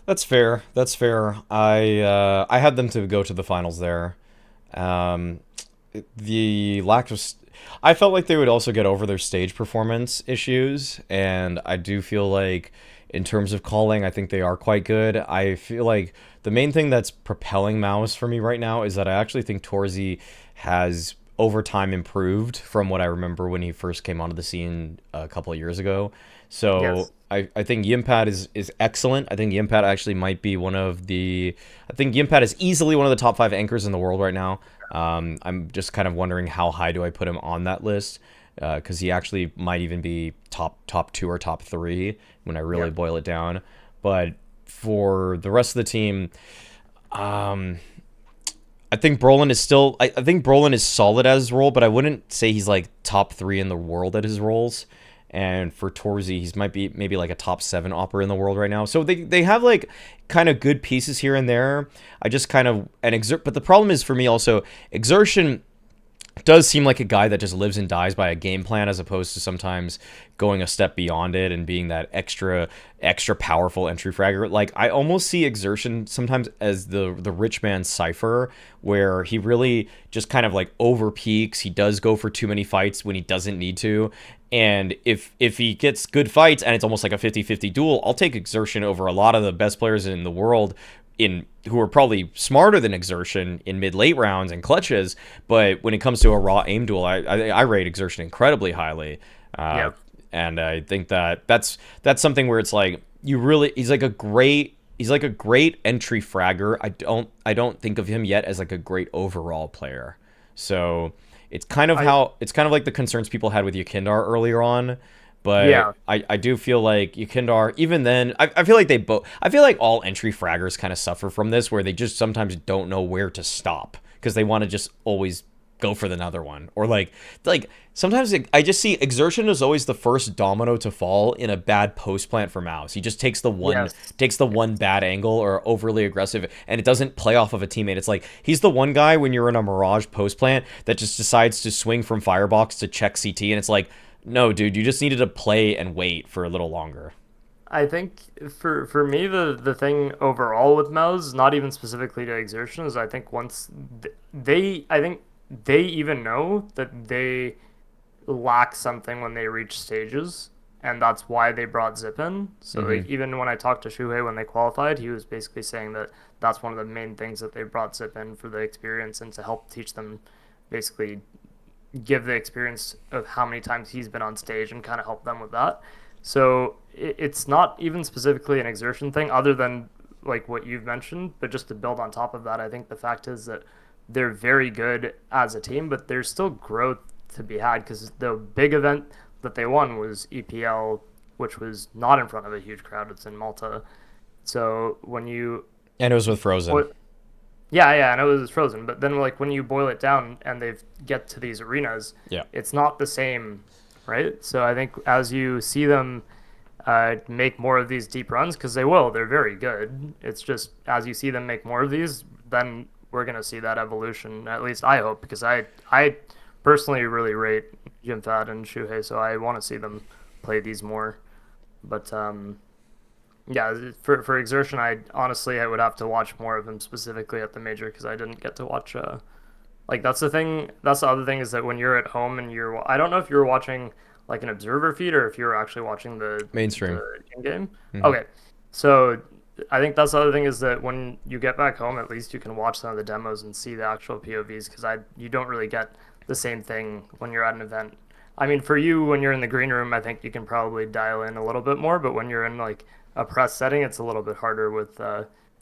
That's fair. That's fair. I had them to go to the finals there. Um, the lack of I felt like they would also get over their stage performance issues, and I do feel like in terms of calling, I think they are quite good. I feel like the main thing that's propelling Mouse for me right now is that I actually think Torzy has over time improved from what I remember when he first came onto the scene a couple of years ago. So Yes. I think Yimpad is excellent. I think Yimpad actually might be I think Yimpad is easily one of the top 5 anchors in the world right now. I'm just kind of wondering how high do I put him on that list, because he actually might even be top 2 or top 3 when I really Yep. boil it down. But for the rest of the team, I think Brolin is still. I think Brolin is solid at his role, but I wouldn't say he's like top 3 in the world at his roles. And for Torzy, he's might be maybe like a top 7 opera in the world right now. So they have like kind of good pieces here and there. I just kind of but the problem is for me also Exertion does seem like a guy that just lives and dies by a game plan as opposed to sometimes going a step beyond it and being that extra powerful entry fragger. Like I almost see Exertion sometimes as the rich man Cypher, where he really just kind of like over peaks. He does go for too many fights when he doesn't need to. And if he gets good fights and it's almost like a 50-50 duel, I'll take Exertion over a lot of the best players in the world who are probably smarter than Exertion in mid-late rounds and clutches, but when it comes to a raw aim duel, I rate Exertion incredibly highly. Yeah. And I think that's something where it's like he's like a great entry fragger. I don't think of him yet as like a great overall player. So it's kind of like the concerns people had with Yukindar earlier on. But Yeah. I do feel like Yukindar, even then, I feel like I feel like all entry fraggers kind of suffer from this, where they just sometimes don't know where to stop because they want to just always go for another one. Or like sometimes I just see exertion is always the first domino to fall in a bad post plant for Mouz. He just Yes. takes the one bad angle or overly aggressive, and it doesn't play off of a teammate. It's like he's the one guy when you're in a Mirage post plant that just decides to swing from firebox to check CT, and it's like, no, dude, you just needed to play and wait for a little longer. I think for me the thing overall with Mouz, not even specifically to exertion, is I think once they I think they even know that they lack something when they reach stages, and that's why they brought Zip in. So like Hmm. even when I talked to Shuhei when they qualified, he was basically saying that that's one of the main things that they brought Zip in for the experience and to help teach them, basically give the experience of how many times he's been on stage and kind of help them with that. So it's not even specifically an exertion thing, other than like what you've mentioned. But just to build on top of that, I think the fact is that they're very good as a team, but there's still growth to be had because the big event that they won was EPL, which was not in front of a huge crowd. It's in Malta. So when you And it was with Frozen. yeah, yeah, and it was frozen. But then, like, when you boil it down and they get to these arenas, Yeah. it's not the same, right? So I think as you see them make more of these deep runs, because they will, they're very good. It's just as you see them make more of these, then we're gonna see that evolution. At least I hope, because I personally really rate Jimfad and Shuhei, so I want to see them play these more. But yeah, for exertion, I would have to watch more of him specifically at the major because I didn't get to watch. Like that's the thing. That's the other thing is that when you're at home and I don't know if you're watching like an observer feed or if you're actually watching Mainstream. the in game. Hmm. Okay, so I think that's the other thing is that when you get back home, at least you can watch some of the demos and see the actual POVs because I you don't really get the same thing when you're at an event. I mean, for you, when you're in the green room, I think you can probably dial in a little bit more, but when you're in like a press setting, it's a little bit harder with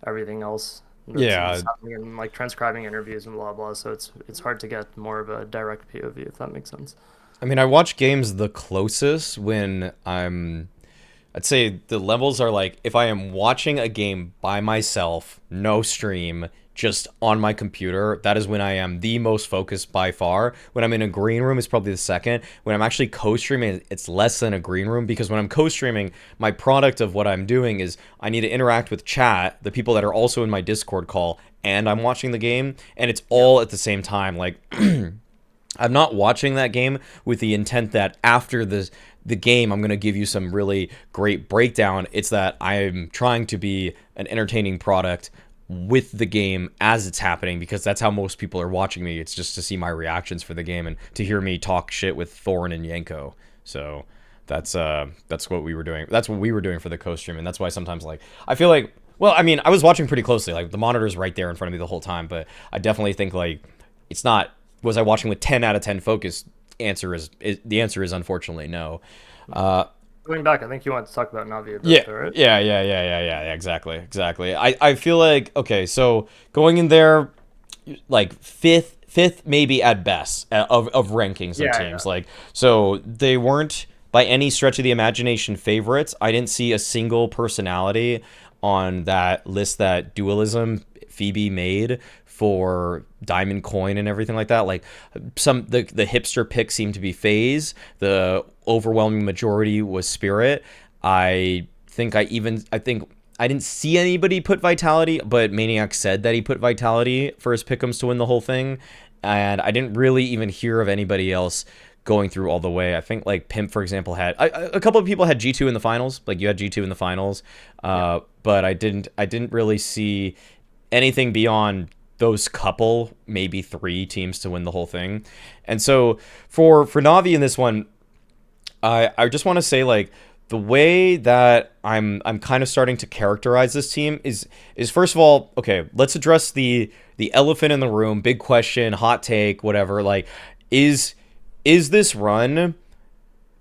everything else Yeah. that's happening and like transcribing interviews and blah blah. So it's hard to get more of a direct POV if that makes sense. I mean, I watch games the closest when I'd say the levels are like if I am watching a game by myself, no stream, just on my computer, that is when I am the most focused by far. When I'm in a green room, it's probably the second. When I'm actually co-streaming, it's less than a green room because when I'm co-streaming, my product of what I'm doing is I need to interact with chat, the people that are also in my Discord call, and I'm watching the game, and it's Yeah. all at the same time. Like I'm not watching that game with the intent that after the game I'm going to give you some really great breakdown. It's that I'm trying to be an entertaining product with the game as it's happening because that's how most people are watching me. It's just to see my reactions for the game and to hear me talk shit with Thorn and Yanko. So that's what we were doing. That's what we were doing for the co-stream, and that's why sometimes like I feel like well, I mean, I was watching pretty closely. Like the monitor's right there in front of me the whole time, but I definitely think like it's not was I watching with 10 out of 10 focus? The answer is unfortunately no. Uh, Going back, I think you want to talk about Navi a bit, yeah, though, right? yeah. Exactly, exactly. I feel like okay, so going in there, like fifth maybe at best of rankings of Yeah, yeah. teams. Like so they weren't by any stretch of the imagination favorites. I didn't see a single personality on that list that Dualism Phoebe made for Diamond Coin and everything like that. Like the hipster pick seemed to be FaZe. The overwhelming majority was Spirit. I think I didn't see anybody put Vitality, but Maniac said that he put Vitality for his pick'ems to win the whole thing, and I didn't really even hear of anybody else going through all the way. I think like Pimp, for example, had a couple of people had G2 in the finals. Like you had G2 in the finals, Yeah. but I didn't really see anything beyond those couple, maybe three teams to win the whole thing. And so for Navi in this one, I just want to say like the way that I'm kind of starting to characterize this team is first of all, okay, let's address the elephant in the room, big question, hot take, whatever. Like, is this run?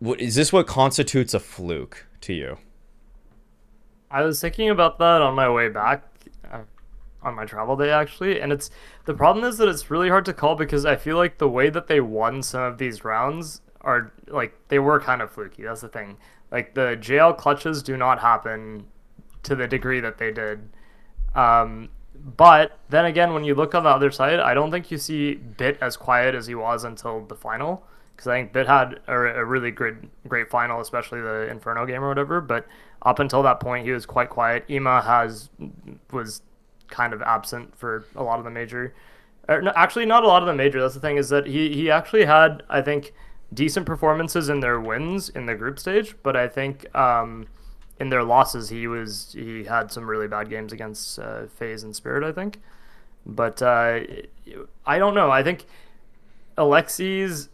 Is this what constitutes a fluke to you? I was thinking about that on my way back uh, on my travel day actually, and it's the problem is that it's really hard to call because I feel like the way that they won some of these rounds are like they were kind of fluky. That's the thing. Like the JL clutches do not happen to the degree that they did. Um, But then again, when you look on the other side, I don't think you see Bit as quiet as he was until the final. Because I think Bit had a really great final, especially the Inferno game or whatever. But up until that point, he was quite quiet. Ima was kind of absent for a lot of the major. Or, no, actually, not a lot of the major. That's the thing, is that he actually had, I think, decent performances in their wins in the group stage. But I think in their losses, he had some really bad games against FaZe and Spirit, I think. But I don't know. I think AleksiB's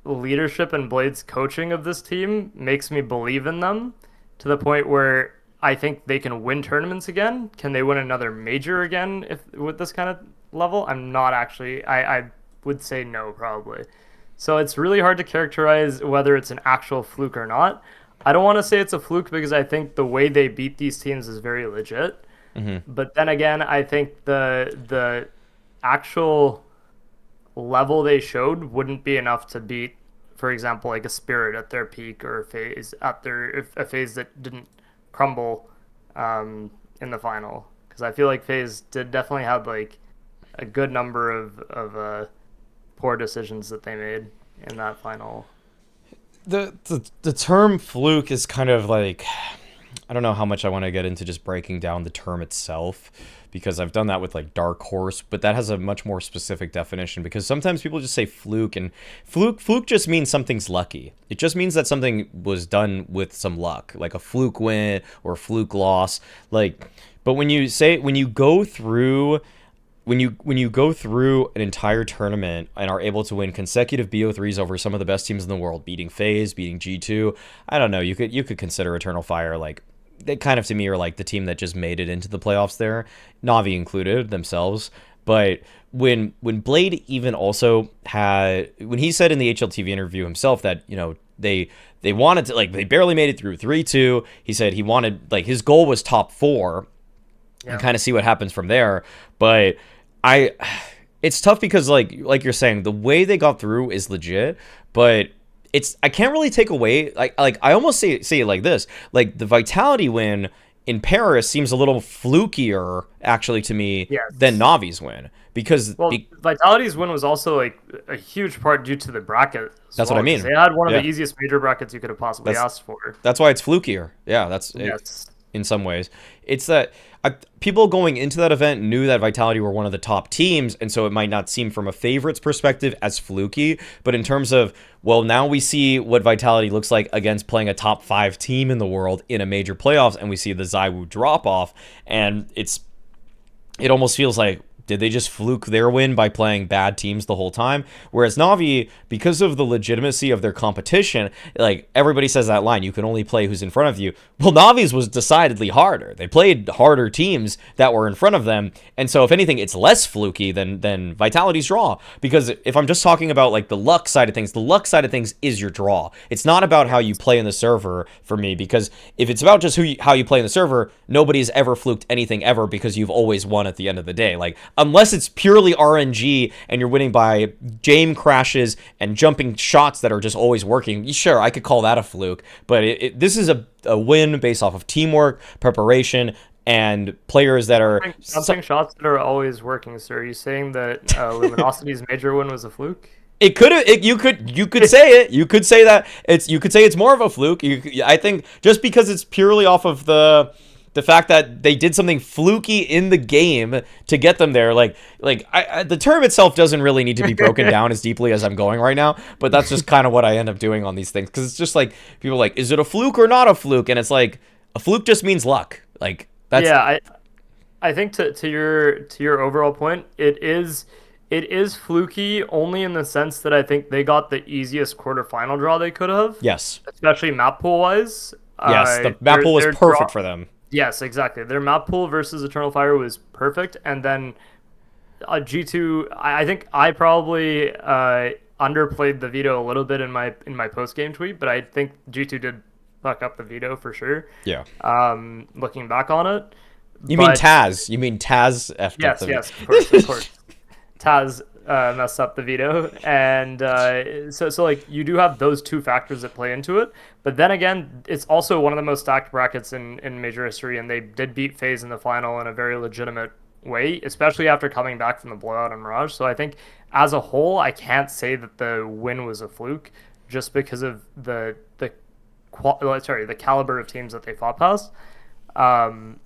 leadership and Blade's coaching of this team makes me believe in them to the point where I think they can win tournaments again. Can they win another major again if with this kind of level? I'm not actually. I would say no, probably. So it's really hard to characterize whether it's an actual fluke or not. I don't want to say it's a fluke because I think the way they beat these teams is very legit. But then again, I think the actual level they showed wouldn't be enough to beat, for example, like a Spirit at their peak or a FaZe at a FaZe that didn't crumble in the final. Because I feel like FaZe did definitely have like a good number of poor decisions that they made in that final. The term fluke is kind of like, I don't know how much I want to get into just breaking down the term itself, because I've done that with like dark horse, but that has a much more specific definition, because sometimes people just say fluke, and fluke just means something's lucky. It just means that something was done with some luck, like a fluke win or a fluke loss. Like, but when you go through an entire tournament and are able to win consecutive BO3s over some of the best teams in the world, beating FaZe, beating G2, I don't know, you could consider Eternal Fire like, they kind of to me are like the team that just made it into the playoffs there, Navi included themselves. But when Blade even also had, when he said in the HLTV interview himself that, you know, they wanted to, like, they barely made it through 3-2. He said he wanted, like, his goal was top 4 and kind of see what happens from there. But it's tough because like you're saying, the way they got through is legit, but I can't really take away, like I almost say it like this, like the Vitality win in Paris seems a little flukier actually to me than Navi's win, because Vitality's win was also like a huge part due to the bracket. That's what I mean. They had one of the easiest major brackets you could have possibly asked for. That's why it's flukier. Yeah, in some ways. It's that people going into that event knew that Vitality were one of the top teams, and so it might not seem from a favorites perspective as fluky, but in terms of, well, now we see what Vitality looks like against playing a top 5 team in the world in a major playoffs, and we see the ZywOo drop off, and it almost feels like, did they just fluke their win by playing bad teams the whole time? Whereas Navi, because of the legitimacy of their competition, like everybody says that line, you can only play who's in front of you. Well, Navi's was decidedly harder. They played harder teams that were in front of them. And so if anything, it's less fluky than Vitality's draw. Because if I'm just talking about like the luck side of things, the luck side of things is your draw. It's not about how you play in the server for me, because if it's about just how you play in the server, nobody's ever fluked anything ever, because you've always won at the end of the day. Like, unless it's purely RNG and you're winning by Jame crashes and jumping shots that are just always working, sure, I could call that a fluke. But this is a win based off of teamwork, prepreration, and players that are jumping shots that are always working. So are you saying that Luminosity's major win was a fluke? It could have. You could say it. You could say that you could say it's more of a fluke. I think just because it's purely off of the fact that they did something fluky in the game to get them there, the term itself doesn't really need to be broken down as deeply as I'm going right now, but that's just kind of what I end up doing on these things, because it's just like, people are like, is it a fluke or not a fluke? And it's like, a fluke just means luck. Like, that's... Yeah, I think to your overall point, it is fluky only in the sense that I think they got the easiest quarterfinal draw they could have. Yes. Especially map pool wise. Yes, the map pool was perfect for them. Yes, exactly. Their map pool versus Eternal Fire was perfect, and then G2. I think I probably underplayed the veto a little bit in my post game tweet, but I think G2 did fuck up the veto for sure. Yeah. Looking back on it. You mean Taz? You mean Taz? Yes, of course. Taz messed up the veto, and so like you do have those two factors that play into it. But then again, it's also one of the most stacked brackets in major history, and they did beat FaZe in the final in a very legitimate way, especially after coming back from the blowout in Mirage. So I think as a whole, I can't say that the win was a fluke just because of the caliber of teams that they fought past. Um,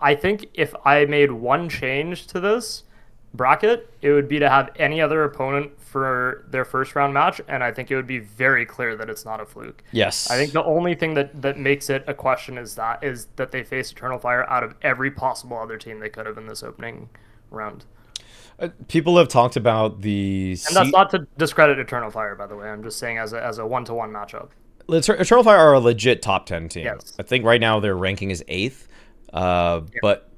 I think if I made one change to this bracket, it would be to have any other opponent for their first round match, and I think it would be very clear that it's not a fluke. Yes. I think the only thing that makes it a question is that they face Eternal Fire out of every possible other team they could have in this opening round. People have talked about And that's not to discredit Eternal Fire, by the way. I'm just saying as a 1-to-1 matchup. Eternal Fire are a legit top 10 team. Yes. I think right now their ranking is 8th. Yeah.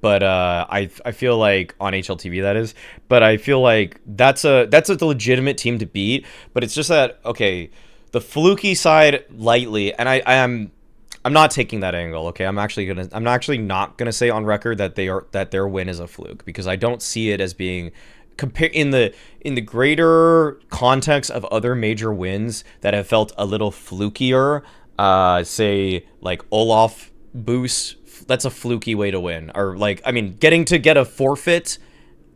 But I feel like on HLTV that is, but I feel like that's a legitimate team to beat. But it's just that, okay, the fluky side lightly, and I'm not taking that angle. Okay, I'm actually not gonna say on record that their win is a fluke, because I don't see it as being compare in the greater context of other major wins that have felt a little flukier. Say like Olaf boost. That's a fluky way to win. Or like, I mean, get a forfeit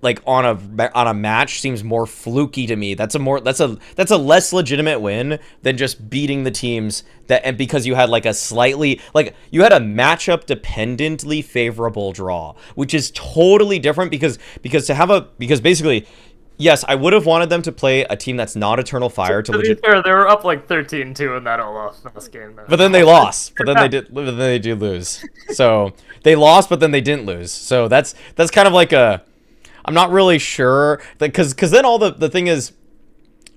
like on a match seems more fluky to me. That's a less legitimate win than just beating the teams that, and because you had like a slightly, like you had a matchup dependently favorable draw, which is totally different because basically, yes, I would have wanted them to play a team that's not Eternal Fire to be fair, they were up like 13-2 in that Olaf last game. Though. But then they lost. But then they did lose. So they lost, but then they didn't lose. So that's kind of like a, I'm not really sure, because then the thing is,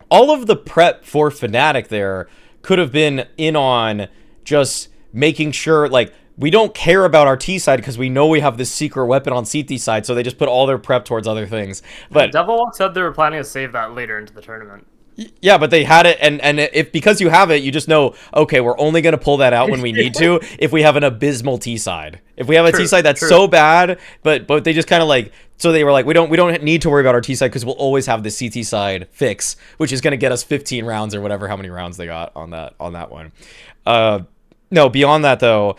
all of the prep for Fnatic there could have been in on just making sure, like, we don't care about our T side because we know we have this secret weapon on CT side, so they just put all their prep towards other things. But Devilwalk said they were planning to save that later into the tournament. Yeah, but they had it, and if because you have it, you just know, okay, we're only going to pull that out when we need to if we have an abysmal T side. If we have a T side that's so bad, but they just kind of like, so they were like, we don't need to worry about our T side because we'll always have the CT side fix, which is going to get us 15 rounds or whatever, how many rounds they got on that one. No, beyond that though,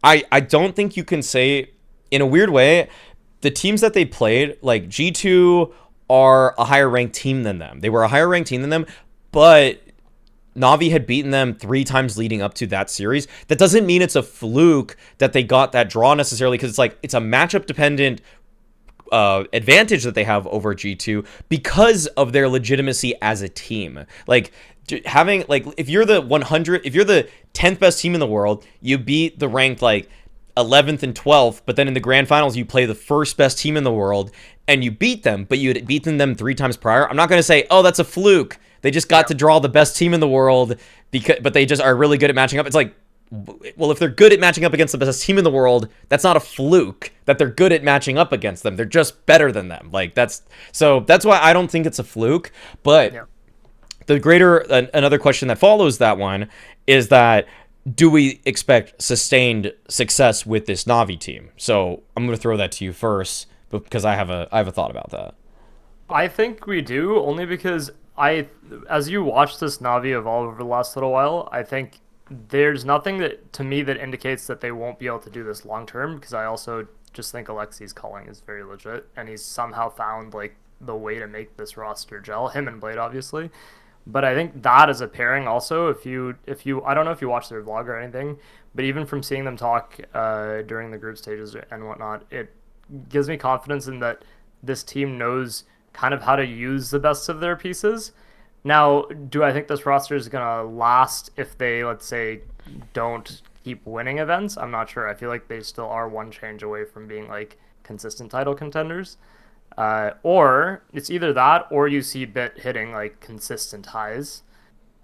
I don't think you can say, in a weird way, the teams that they played, like G2 are a higher ranked team than them. They were a higher ranked team than them, but Navi had beaten them 3 times leading up to that series. That doesn't mean it's a fluke that they got that draw necessarily, because it's a matchup dependent advantage that they have over G2 because of their legitimacy as a team. Like having, like, if you're the 10th best team in the world, you beat the ranked like 11th and 12th, but then in the grand finals you play the first best team in the world and you beat them, but you had beaten them 3 times prior. I'm not going to say, oh, that's a fluke. They just got to draw the best team in the world, but they just are really good at matching up. It's like, well, if they're good at matching up against the best team in the world, that's not a fluke that they're good at matching up against them. They're just better than them. Like that's why I don't think it's a fluke. But the another question that follows that one is that, do we expect sustained success with this Navi team? So I'm going to throw that to you first, because I have a thought about that. I think we do, only because as you watch this Navi evolve over the last little while, I think there's nothing that to me that indicates that they won't be able to do this long term, because I also just think AleksiB's calling is very legit, and he's somehow found like the way to make this roster gel. Him and Blade, obviously. But I think that as a pairing also, if you I don't know if you watch their vlog or anything, but even from seeing them talk during the group stages and whatnot, it gives me confidence in that this team knows kind of how to use the best of their pieces. Now, do I think this roster is going to last if they, let's say, don't keep winning events? I'm not sure. I feel like they still are one change away from being like consistent title contenders. Or it's either that, or you see Bit hitting like consistent highs,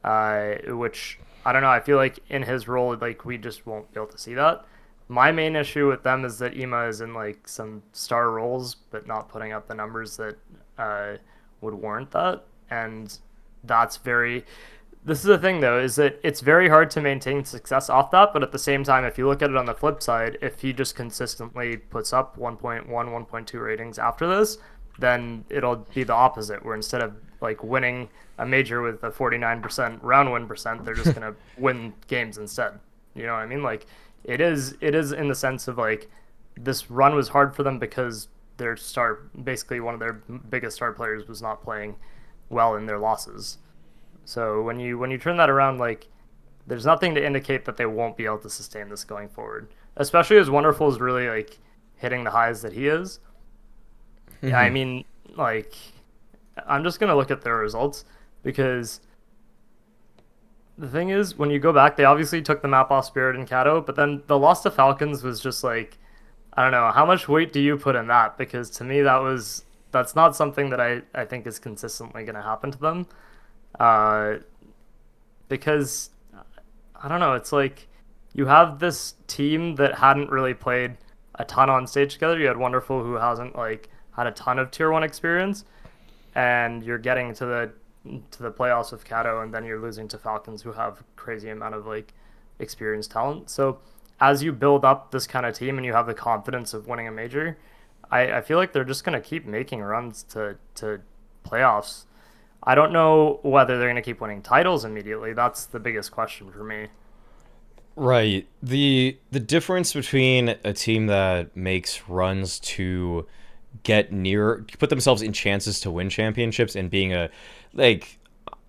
which I don't know. I feel like in his role, like we just won't be able to see that. My main issue with them is that Ima is in like some star roles, but not putting up the numbers that would warrant that. And that's this is the thing though, is that it's very hard to maintain success off that. But at the same time, if you look at it on the flip side, if he just consistently puts up 1.1, 1.2 ratings after this, then it'll be the opposite, where instead of like winning a major with a 49% round win percent, they're just going to win games instead. You know what I mean? Like it is in the sense of like this run was hard for them because their star, basically one of their biggest star players, was not playing well in their losses. So when you turn that around, like there's nothing to indicate that they won't be able to sustain this going forward. Especially as Wonderful is really like hitting the highs that he is. Yeah, I mean, like I'm just gonna look at their results because the thing is, when you go back, they obviously took the map off Spirit and Kato, but then the loss to Falcons was just like, I don't know, how much weight do you put in that? Because to me, that's not something that I think is consistently going to happen to them. Uh, because I don't know, it's like you have this team that hadn't really played a ton on stage together. You had Wonderful, who hasn't like had a ton of tier 1 experience, and you're getting to the playoffs with Kato, and then you're losing to Falcons, who have crazy amount of like experienced talent. So as you build up this kind of team and you have the confidence of winning a major, I feel like they're just going to keep making runs to playoffs. I don't know whether they're going to keep winning titles immediately. That's the biggest question for me. Right. The difference between a team that makes runs to get near, put themselves in chances to win championships, and being a, like,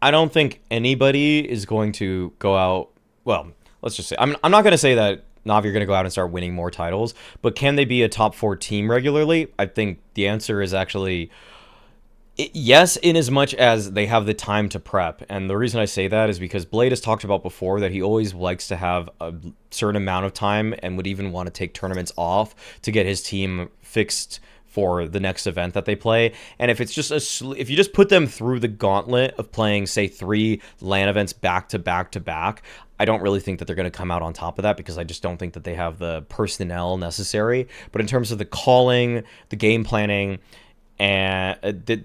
I don't think anybody is going to go out, well, let's just say, I'm not going to say that Navi are going to go out and start winning more titles, but can they be a top 4 team regularly? I think the answer is actually yes, in as much as they have the time to prep. And the reason I say that is because Blade has talked about before that he always likes to have a certain amount of time and would even want to take tournaments off to get his team fixed for the next event that they play. And if it's just if you just put them through the gauntlet of playing, say, 3 LAN events back to back to back, I don't really think that they're going to come out on top of that, because I just don't think that they have the personnel necessary. But in terms of the calling, the game planning, and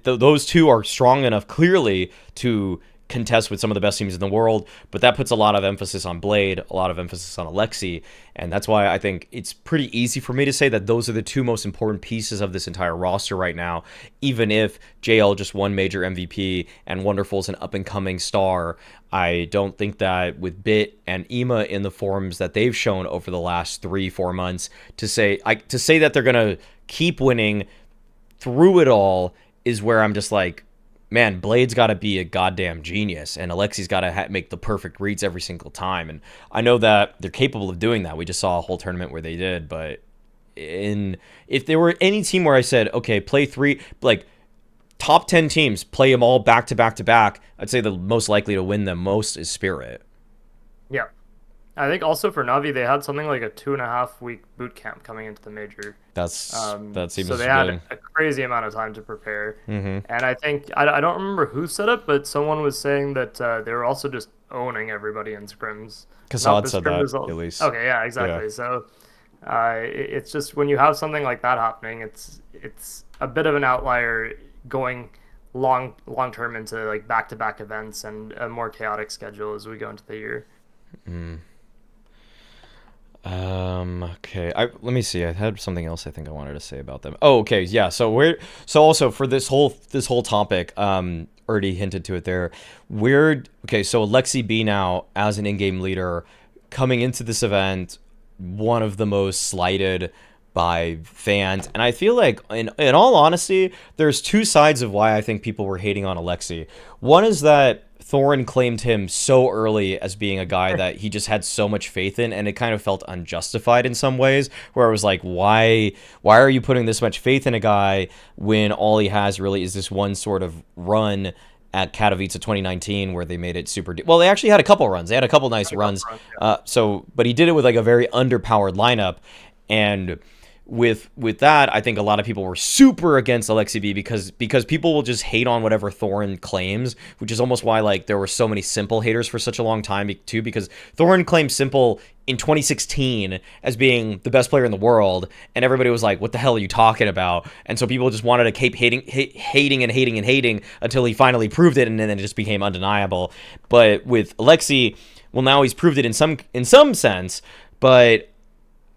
those two are strong enough clearly to contest with some of the best teams in the world, but that puts a lot of emphasis on Blade, a lot of emphasis on AleksiB, and that's why I think it's pretty easy for me to say that those are the 2 most important pieces of this entire roster right now, even if JL just won major MVP and Wonderful's an up-and-coming star. I don't think that with Bit and Ema in the forms that they've shown over the last 3-4 months, to say that they're going to keep winning through it all is where I'm just like, man, Blade's got to be a goddamn genius, and AleksiB's got to make the perfect reads every single time. And I know that they're capable of doing that. We just saw a whole tournament where they did. But if there were any team where I said, okay, play 3, like top 10 teams, play them all back to back to back, I'd say the most likely to win them most is Spirit. Yeah. I think also for Navi, they had something like a 2.5-week boot camp coming into the major. That seems so they had a crazy amount of time to prepare. Mm-hmm. And I think I don't remember who said it, but someone was saying that they were also just owning everybody in scrims. Kassad said that, at least. Okay, yeah, exactly. Yeah. So it's just when you have something like that happening, it's a bit of an outlier going long term into like back-to-back events and a more chaotic schedule as we go into the year. Okay. Let me see. I had something else I think I wanted to say about them. Oh, okay. Yeah. So also for this whole topic, already hinted to it there. Okay. So AleksiB now as an in-game leader coming into this event, one of the most slighted by fans. And I feel like in all honesty, there's 2 sides of why I think people were hating on AleksiB. One is that Thorin claimed him so early as being a guy that he just had so much faith in, and it kind of felt unjustified in some ways, where it was like, why are you putting this much faith in a guy when all he has really is this one sort of run at Katowice 2019 where they made it super well, they actually had a couple runs. They had a couple nice runs. But he did it with like a very underpowered lineup, and with that, I think a lot of people were super against AleksiB because people will just hate on whatever Thorin claims, which is almost why like there were so many Simple haters for such a long time too, because Thorin claimed Simple in 2016 as being the best player in the world, and everybody was like, what the hell are you talking about? And so people just wanted to keep hating until he finally proved it, and then it just became undeniable. But with AleksiB, well, now he's proved it in some sense, but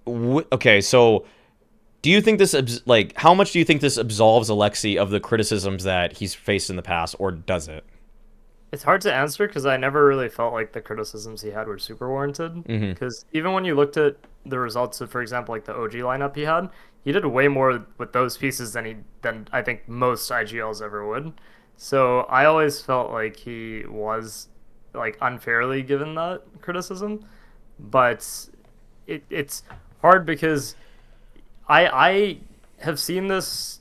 okay, so do you think this, like, how much do you think this absolves AleksiB of the criticisms that he's faced in the past, or does it? It's hard to answer because I never really felt like the criticisms he had were super warranted. Because even when you looked at the results of, for example, like the OG lineup he did way more with those pieces than I think most IGLs ever would. So I always felt like he was like unfairly given that criticism, but it's hard because I have seen this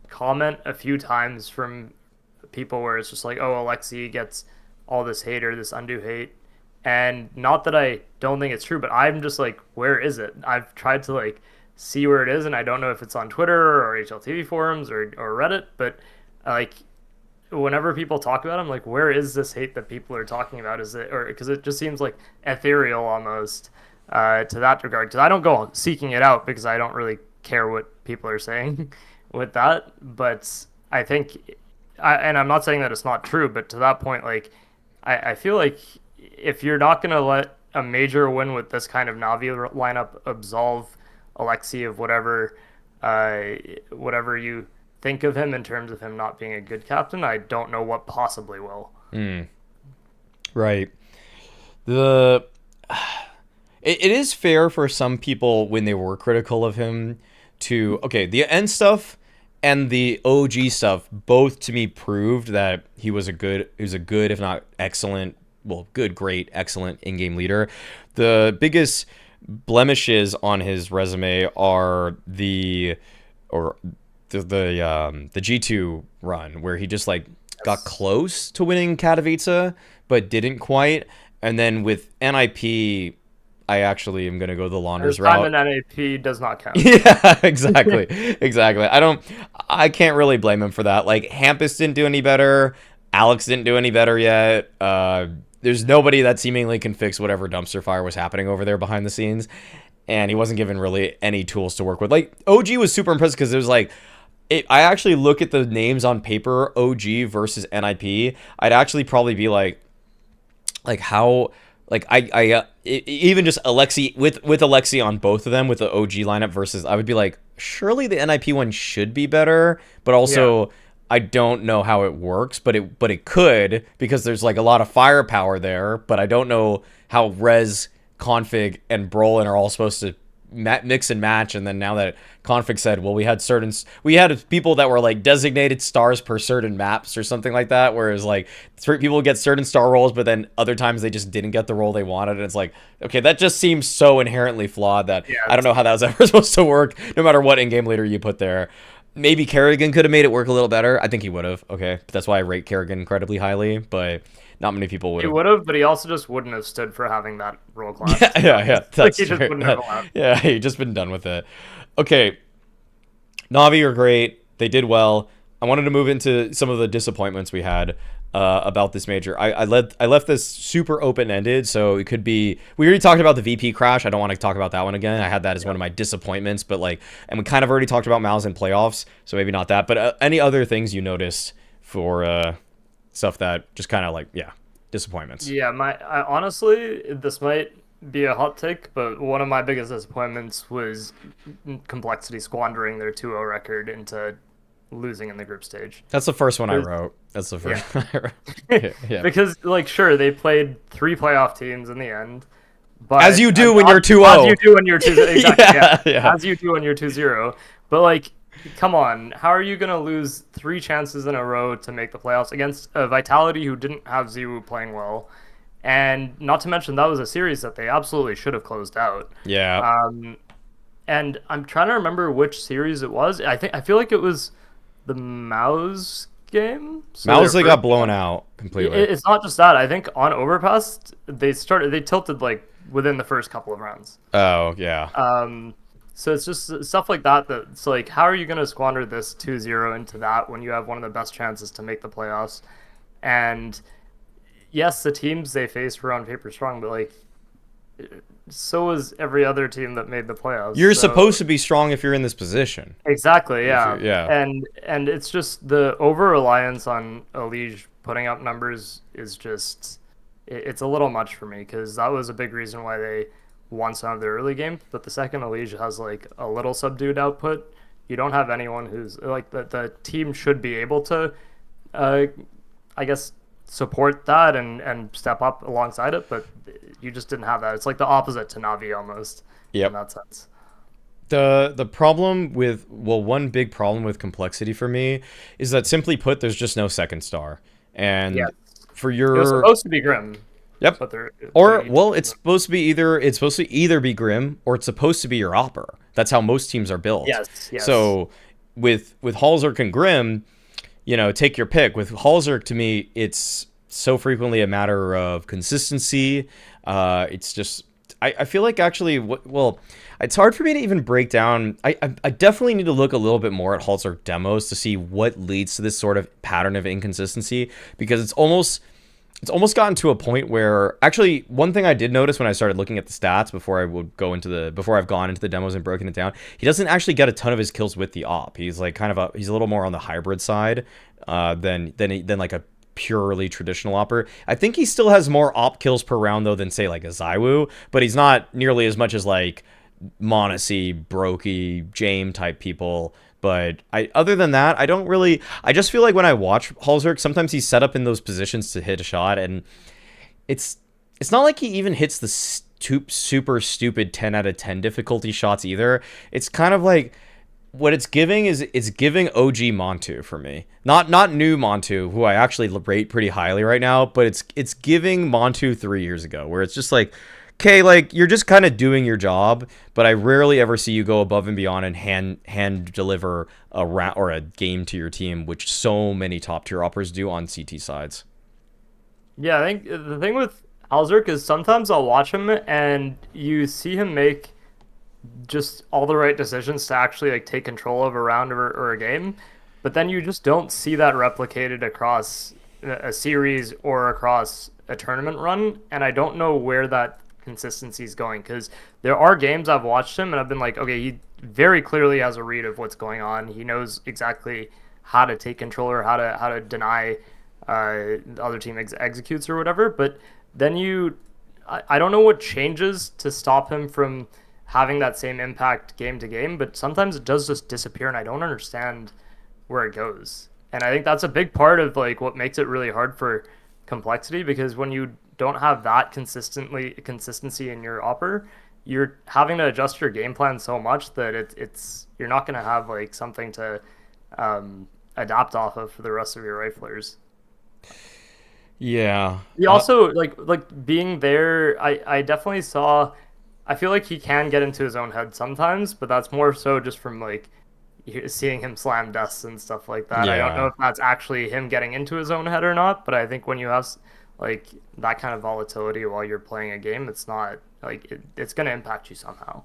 comment a few times from people where it's just like, oh, AleksiB gets all this hate or this undue hate, and not that I don't think it's true, but I'm just like, where is it? I've tried to like see where it is, and I don't know if it's on Twitter or HLTV forums or Reddit, but like whenever people talk about it, I'm like, where is this hate that people are talking about? Is it, or because it just seems like ethereal almost to that regard? Because I don't go seeking it out because I don't really care what people are saying with that. But I think, and I'm not saying that it's not true, but to that point, like, I feel like if you're not going to let a major win with this kind of Navi lineup absolve AleksiB of whatever you think of him in terms of him not being a good captain, I don't know what possibly will. Right. The it is fair for some people when they were critical of him to the end stuff and the OG stuff both to me proved that he was a good if not excellent, well, good, great, excellent in-game leader. The biggest blemishes on his resume are the G2 run where he just like got close to winning Katowice but didn't quite, and then with NIP I actually am going to go the Launders route. Time in NIP does not count. Yeah, exactly. Exactly. I can't really blame him for that. Like, Hampus didn't do any better. Alex didn't do any better yet. There's nobody that seemingly can fix whatever dumpster fire was happening over there behind the scenes. And he wasn't given really any tools to work with. Like, OG was super impressed because it was like, I actually look at the names on paper, OG versus NIP. I'd actually probably be like how, like even just AleksiB with AleksiB on both of them with the OG lineup versus, I would be like, surely the NIP one should be better, but also I don't know how it works, but it could, because there's like a lot of firepower there, but I don't know how Rez, Config, and Brolin are all supposed to mix and match. And then now that Config said, well, we had people that were like designated stars per certain maps or something like that, whereas like people get certain star roles, but then other times they just didn't get the role they wanted, and it's like, okay, that just seems so inherently flawed that I don't know how that was ever supposed to work, no matter what in-game leader you put there. Maybe Kerrigan could have made it work a little better. I think he would have. Okay, that's why I rate Kerrigan incredibly highly, but not many people would have. He would have, but he also just wouldn't have stood for having that role class. Yeah. That's like, he just wouldn't have allowed. Yeah, he just been done with it. Okay, Navi are great. They did well. I wanted to move into some of the disappointments we had about this major. I left this super open-ended, so it could be... We already talked about the VP crash. I don't want to talk about that one again. I had that as one of my disappointments, but like... And we kind of already talked about Mouz in playoffs, so maybe not that. But any other things you noticed for stuff that just kind of like, disappointments? Yeah, honestly, this might be a hot take, but one of my biggest disappointments was Complexity squandering their 2-0 record into losing in the group stage. That's the first one I wrote. That's the first one I wrote. Yeah. Because, like, sure, they played 3 playoff teams in the end. But as you do when you're 2-0. As you do when you're 2-0. Exactly, yeah. As you do when you're 2-0. But, like, come on. How are you going to lose 3 chances in a row to make the playoffs against a Vitality who didn't have Ziwu playing well? And not to mention, that was a series that they absolutely should have closed out. Yeah. And I'm trying to remember which series it was. I feel like it was the Mouz game. So Mouz, they got blown out completely. It's not just that. I think on Overpass they tilted like within the first couple of rounds. Oh yeah. So it's just stuff like that. That's like, how are you going to squander this 2-0 into that when you have one of the best chances to make the playoffs? And yes, the teams they faced were on paper strong, but like, so was every other team that made the playoffs. You're supposed to be strong if you're in this position. Exactly, yeah. Yeah. And it's just the over-reliance on AleksiB putting up numbers is just... It's a little much for me, because that was a big reason why they won some of their early games. But the second AleksiB has like a little subdued output, you don't have anyone who's... Like, the team should be able to, I guess, support that and step up alongside it, but you just didn't have that. It's like the opposite to Navi almost in Yep. that sense. The problem with, well, one big problem with complexity for me is that, simply put, there's just no second star. Yeah, And for it was your, supposed to be Grim, yep. but Or, well, it's supposed to either be Grim, or it's supposed to be your Opper. That's how most teams are built. yes, yes. So with Halzerk and Grim, take your pick. With Halzerk, to me, it's so frequently a matter of consistency. It's just, I feel like, actually, well, it's hard for me to even break down. I definitely need to look a little bit more at Halzerk demos to see what leads to this sort of pattern of inconsistency, because it's almost gotten to a point where, actually, one thing I did notice when I started looking at the stats before I've gone into the demos and broken it down, he doesn't actually get a ton of his kills with the op. He's like he's a little more on the hybrid side than like a purely traditional opper. I think he still has more op kills per round, though, than, say, like a Zywoo, but he's not nearly as much as like Monacy, Brokey, Jame type people. But other than that, I just feel like when I watch Halzerk, sometimes he's set up in those positions to hit a shot, and it's not like he even hits the super stupid 10 out of 10 difficulty shots either. It's kind of like, what it's giving is, it's giving OG Montu for me. Not new Montu, who I actually rate pretty highly right now, but it's giving Montu 3 years ago, where it's just like, okay, like, you're just kind of doing your job, but I rarely ever see you go above and beyond and hand deliver a round or a game to your team, which so many top tier operators do on CT sides. Yeah, I think the thing with Halzerk is sometimes I'll watch him and you see him make just all the right decisions to actually like take control of a round or a game, but then you just don't see that replicated across a series or across a tournament run, and I don't know where that consistency is going, because there are games I've watched him and I've been like, okay, he very clearly has a read of what's going on. He knows exactly how to take control or how to deny the other team executes or whatever. But then I don't know what changes to stop him from having that same impact game to game, but sometimes it does just disappear and I don't understand where it goes. And I think that's a big part of like what makes it really hard for complexity, because when you don't have that consistency in your upper, you're having to adjust your game plan so much that it's you're not going to have like something to adapt off of for the rest of your riflers. Yeah. He also like being there. I definitely saw. I feel like he can get into his own head sometimes, but that's more so just from like seeing him slam dust and stuff like that. I don't know Yeah. if that's actually him getting into his own head or not, but I think when you have like that kind of volatility while you're playing a game, it's not like it's going to impact you somehow.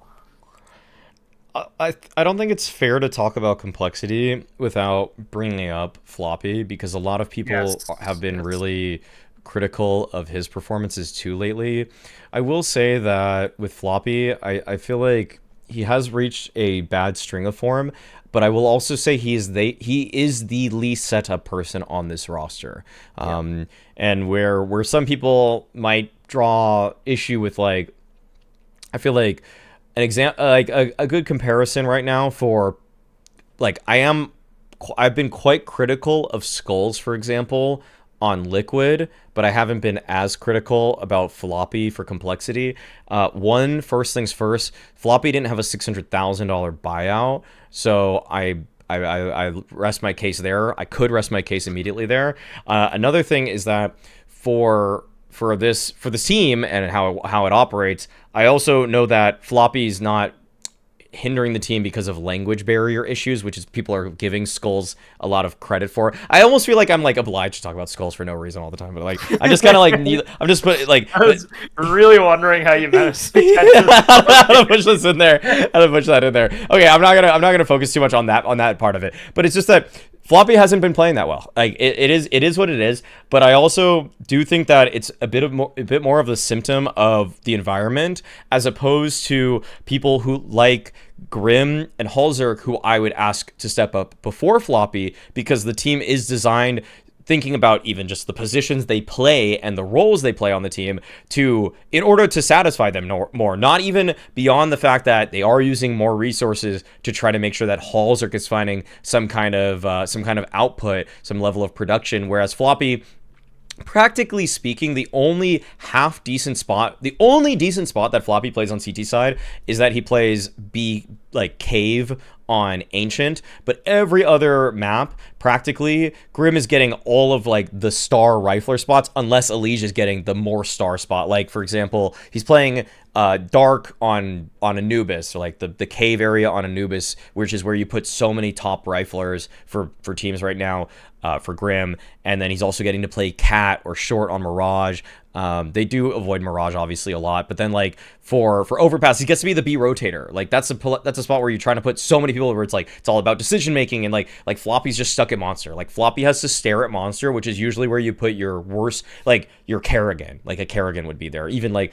I don't think it's fair to talk about complexity without bringing up Floppy, because a lot of people Yes. have been Yes. really critical of his performances too lately. I will say that with Floppy, I feel like he has reached a bad string of form, but I will also say he is the least set up person on this roster. And where some people might draw issue with, like, I feel like an example, like a good comparison right now for, like, I've been quite critical of Skulls, for example, on Liquid, but I haven't been as critical about Floppy for complexity. First things first, Floppy didn't have a $600,000 buyout, so I rest my case there. I could rest my case immediately there. Another thing is that for the team and how it operates, I also know that Floppy's not hindering the team because of language barrier issues, which is people are giving Skulls a lot of credit for. I almost feel like I'm like obliged to talk about Skulls for no reason all the time, but like I just kind of like need. I'm just put like. I was really wondering how you managed to How to push this in there. How to push that in there. Okay, I'm not gonna focus too much on that part of it. But it's just that Floppy hasn't been playing that well. Like it is what it is. But I also do think that it's a bit more of the symptom of the environment, as opposed to people who like Grim and Halzerk, who I would ask to step up before Floppy, because the team is designed thinking about even just the positions they play and the roles they play on the team in order to satisfy them more, not even beyond the fact that they are using more resources to try to make sure that Halzerk is finding some kind of output, some level of production, whereas Floppy, practically speaking, the only decent spot that Floppy plays on CT side is that he plays B like cave on Ancient, but every other map, practically, Grim is getting all of like the star rifler spots, unless AleksiB is getting the more star spot. Like for example, he's playing Dark on Anubis, or like the cave area on Anubis, which is where you put so many top riflers for teams right now. For Grim, and then he's also getting to play Cat or Short on Mirage. They do avoid Mirage obviously a lot, but then like for Overpass, he gets to be the B rotator. Like that's a spot where you're trying to put so many people where it's like it's all about decision making, and like Floppy's just stuck at Monster. Like Floppy has to stare at Monster, which is usually where you put your worst, like your Kerrigan. Like a Kerrigan would be there. Even like,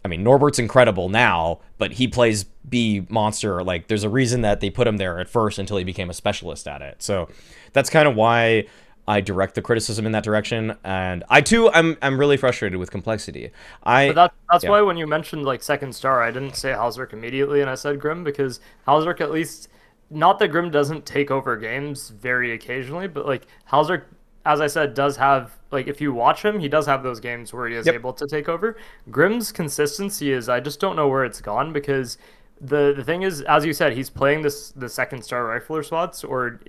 I mean, Norbert's incredible now, but he plays B Monster. Like, there's a reason that they put him there at first until he became a specialist at it. So that's kind of why I direct the criticism in that direction. And I too, I'm really frustrated with complexity. But that's why when you mentioned like second star, I didn't say Halzerk immediately, and I said Grim because Halzerk at least, not that Grim doesn't take over games very occasionally, but like Halzerk, as I said, does have, like, if you watch him, he does have those games where he is able to take over. Grim's consistency is, I just don't know where it's gone, because the thing is, as you said, he's playing the second star rifler slots, or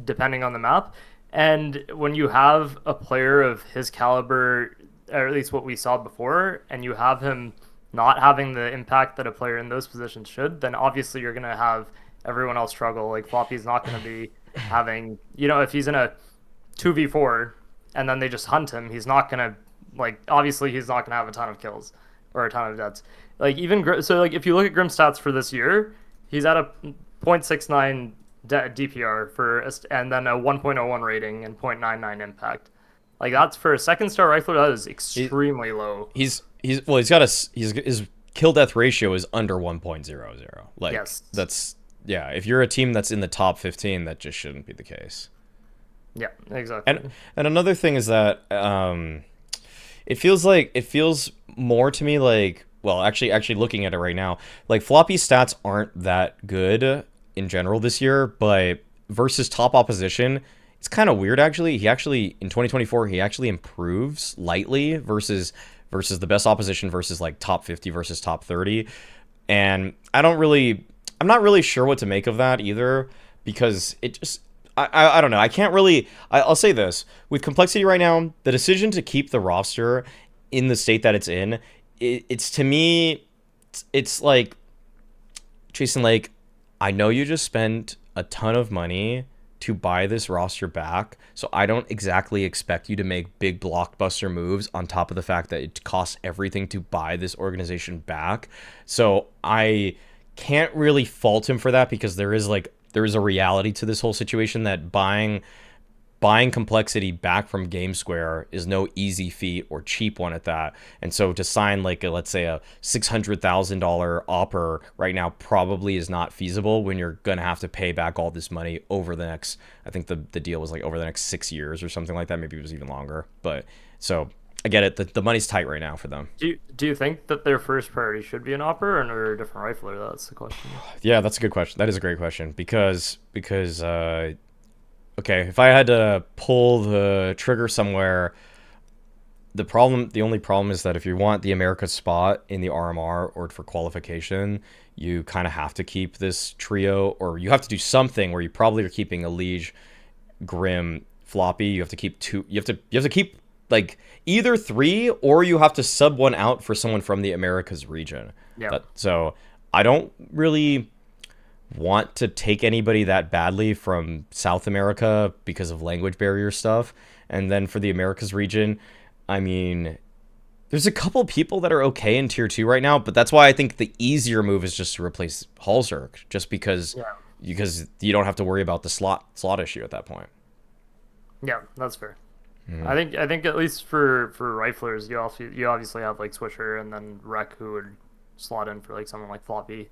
depending on the map. And when you have a player of his caliber, or at least what we saw before, and you have him not having the impact that a player in those positions should, then obviously you're going to have everyone else struggle. Like, Floppy's not going to be having, if he's in a 2v4 and then they just hunt him, he's not gonna, like, obviously he's not gonna have a ton of kills or a ton of deaths. Like, even so, like, if you look at Grim's stats for this year, he's at a 0.69 DPR and then a 1.01 rating and 0.99 impact. Like, that's for a second star rifler, that is extremely low. His kill death ratio is under 1.00. Like, yes. That's, yeah, if you're a team that's in the top 15, that just shouldn't be the case. Yeah, exactly. And another thing is that it feels more to me like, well, actually looking at it right now, like Floppy's stats aren't that good in general this year, but versus top opposition, it's kind of weird actually. He actually in 2024 he actually improves lightly versus the best opposition versus like top 50 versus top 30. And I'm not really sure what to make of that either, because it just, I don't know. I can't really. I'll say this. With complexity right now, the decision to keep the roster in the state that it's in, it's to me, it's like, Jason, like, I know you just spent a ton of money to buy this roster back, so I don't exactly expect you to make big blockbuster moves on top of the fact that it costs everything to buy this organization back. So I can't really fault him for that, because there is a reality to this whole situation that buying complexity back from Game Square is no easy feat or cheap one at that. And so to sign like let's say a $600,000 offer right now probably is not feasible when you're going to have to pay back all this money over the next, I think the deal was like over the next 6 years or something like that. Maybe it was even longer. But so I get it. The money's tight right now for them. Do you think that their first priority should be an opera or a different rifler? That's the question. Yeah, that's a good question. That is a great question, because okay, if I had to pull the trigger somewhere, the only problem is that if you want the America spot in the RMR or for qualification, you kind of have to keep this trio, or you have to do something where you probably are keeping AleksiB, Grim, Floppy. You have to keep two. You have to keep like either 3, or you have to sub one out for someone from the Americas region. Yeah. So I don't really want to take anybody that badly from South America because of language barrier stuff. And then for the Americas region, I mean, there's a couple people that are okay in tier 2 right now, but that's why I think the easier move is just to replace Halzerk, just because you don't have to worry about the slot issue at that point. Yeah, that's fair. I think at least for riflers, you obviously have like Swisher and then Rek, who would slot in for like someone like Floppy.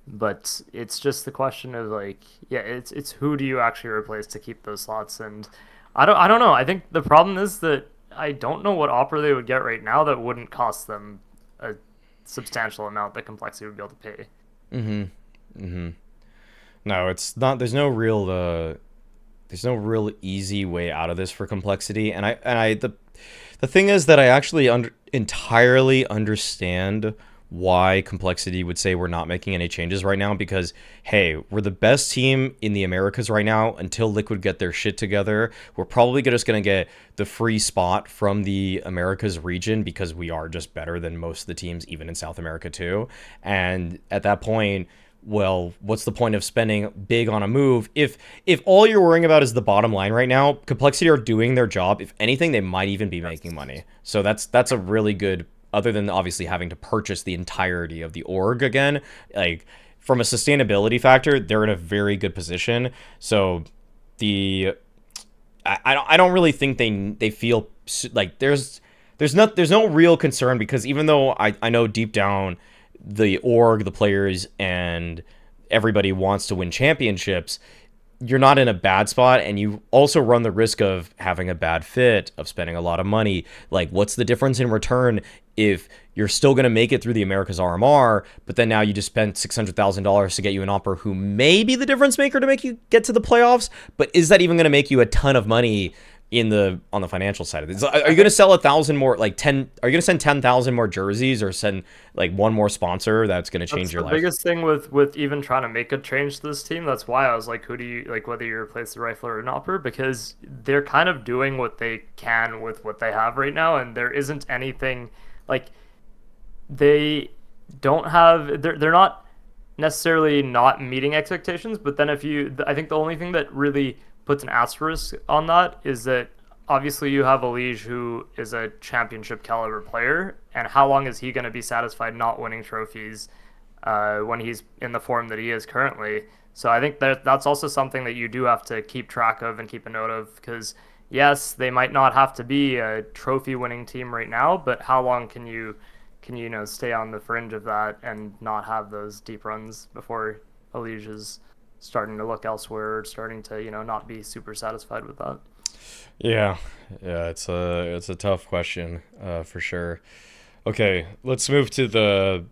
But it's just the question of like, yeah, it's who do you actually replace to keep those slots? And I don't know. I think the problem is that I don't know what opera they would get right now that wouldn't cost them a substantial amount that complexity would be able to pay. No, it's not. There's no real easy way out of this for complexity. And The thing is that I actually entirely understand why Complexity would say we're not making any changes right now, because hey, we're the best team in the Americas right now until Liquid get their shit together. We're probably just going to get the free spot from the Americas region because we are just better than most of the teams, even in South America too. And at that point, well, what's the point of spending big on a move if all you're worrying about is the bottom line right now? Complexity are doing their job. If anything, they might even be making money. So that's a really good, other than obviously having to purchase the entirety of the org again, like from a sustainability factor, they're in a very good position. So I don't really think they feel like there's no real concern, because even though I know deep down the org, the players, and everybody wants to win championships, you're not in a bad spot, and you also run the risk of having a bad fit, of spending a lot of money. Like, what's the difference in return if you're still going to make it through the Americas RMR, but then now you just spent $600,000 to get you an opera who may be the difference maker to make you get to the playoffs, but is that even going to make you a ton of money on the financial side of it? Are you going to sell 1,000 more, like 10? Are you going to send 10,000 more jerseys, or send like one more sponsor that's going to change your life? The biggest thing with even trying to make a change to this team. That's why I was like, who do you like, whether you replace the rifle or an opera, because they're kind of doing what they can with what they have right now, and there isn't anything like they don't have. They're not necessarily not meeting expectations, but then I think the only thing that really puts an asterisk on that is that obviously you have AleksiB, who is a championship caliber player, and how long is he going to be satisfied not winning trophies when he's in the form that he is currently? So I think that's also something that you do have to keep track of and keep a note of, because yes, they might not have to be a trophy winning team right now, but how long can you stay on the fringe of that and not have those deep runs before AleksiB is starting to look elsewhere, starting to not be super satisfied with that? Yeah, it's a tough question, for sure. Okay, let's move to the.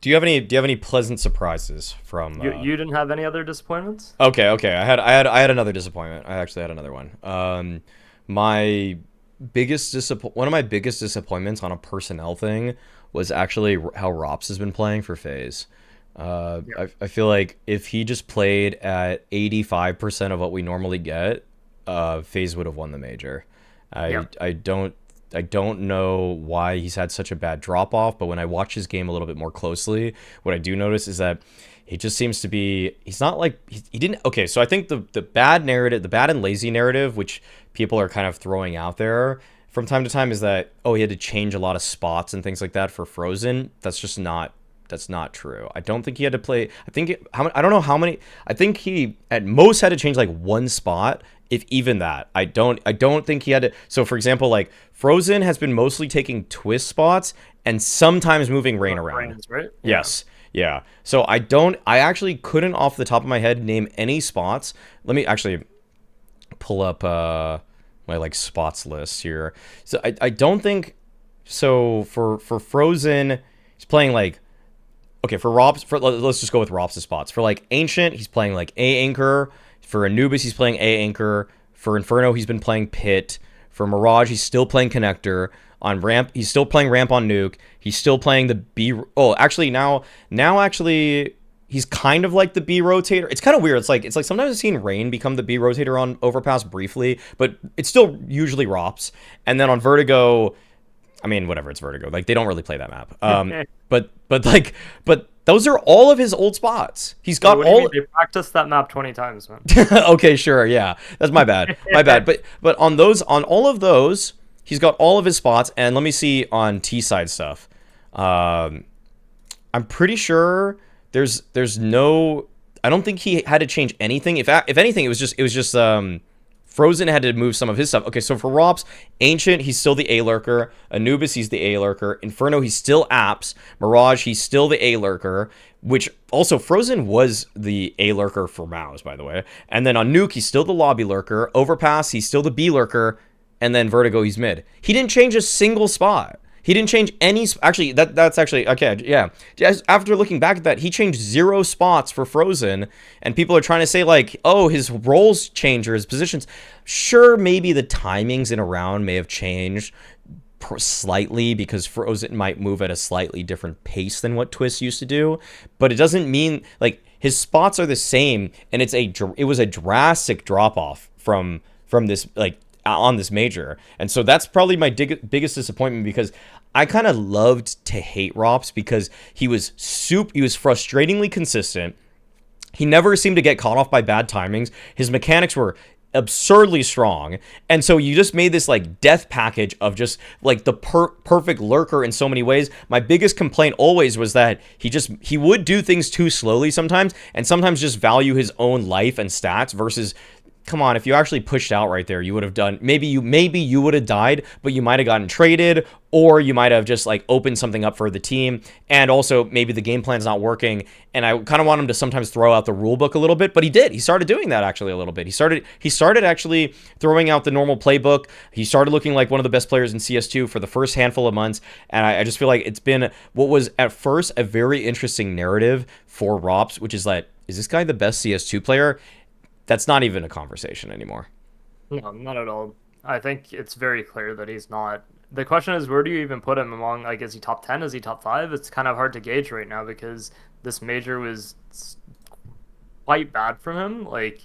Do you have any pleasant surprises from? You didn't have any other disappointments? Okay. I had another disappointment. I actually had another one. One of my biggest disappointments on a personnel thing was actually how ropz has been playing for FaZe. I feel like if he just played at 85% of what we normally get, FaZe would have won the major. I don't know why he's had such a bad drop off, but when I watch his game a little bit more closely, what I do notice is that he just seems to be, he's not like, he didn't, okay, so I think the bad narrative, the bad and lazy narrative, which people are kind of throwing out there from time to time, is that, oh, he had to change a lot of spots and things like that for Frozen. That's not true. I don't think he had to play, I don't know how many, I think he at most had to change like one spot, if even that. I don't think he had to. So for example, like Frozen has been mostly taking twist spots and sometimes moving Rain around. Rains, right? Yes. Yeah. So I actually couldn't off the top of my head name any spots. Let me actually pull up my like spots list here. So I don't think, so for Frozen, he's playing like, okay, for ropz, let's just go with ropz' spots. For like Ancient, he's playing like A anchor. For Anubis, he's playing A anchor. For Inferno, he's been playing pit. For Mirage, he's still playing connector. On ramp, he's still playing ramp on nuke. He's still playing the B. Oh, actually now actually he's kind of like the B rotator. It's kind of weird. It's like sometimes I've seen Rain become the B rotator on Overpass briefly, but it's still usually ropz. And then on Vertigo, I mean, whatever, it's Vertigo. Like, they don't really play that map. But those are all of his old spots. He's got all. They practiced that map 20 times, man. Okay, sure, yeah, that's my bad. But on all of those, he's got all of his spots. And let me see on T side stuff. I'm pretty sure there's no. I don't think he had to change anything. If anything, it was just Frozen had to move some of his stuff. Okay, so for ropz, Ancient, he's still the A lurker. Anubis, he's the A lurker. Inferno, he's still apps. Mirage, he's still the A lurker. Which also, Frozen was the A lurker for Mouz, by the way. And then on Nuke, he's still the lobby lurker. Overpass, he's still the B lurker. And then Vertigo, he's mid. He didn't change a single spot. He didn't change any. Actually, that's actually okay. Yeah, just after looking back at that, he changed 0 spots for Frozen, and people are trying to say like, oh, his roles change or his positions. Sure, maybe the timings in a round may have changed slightly because Frozen might move at a slightly different pace than what Twist used to do, but it doesn't mean like his spots are the same, and it was a drastic drop off from this like on this major. And so that's probably my biggest disappointment because I kind of loved to hate ropz because he was frustratingly consistent. He never seemed to get caught off by bad timings. His mechanics were absurdly strong. And so you just made this like death package of just like the perfect lurker in so many ways. My biggest complaint always was that he would do things too slowly sometimes, and sometimes just value his own life and stats versus, come on, if you actually pushed out right there, you would have done, maybe you would have died, but you might have gotten traded, or you might have just like opened something up for the team. And also maybe the game plan's not working, and I kind of want him to sometimes throw out the rule book a little bit, but he started doing that actually a little bit. He started actually throwing out the normal playbook. He started looking like one of the best players in CS2 for the first handful of months, and I just feel like it's been what was at first a very interesting narrative for ropz, which is like, is this guy the best CS2 player? That's not even a conversation anymore. No, not at all. I think it's very clear that he's not. The question is, where do you even put him among, like, is he top 10? Is he top 5? It's kind of hard to gauge right now because this major was quite bad from him. Like,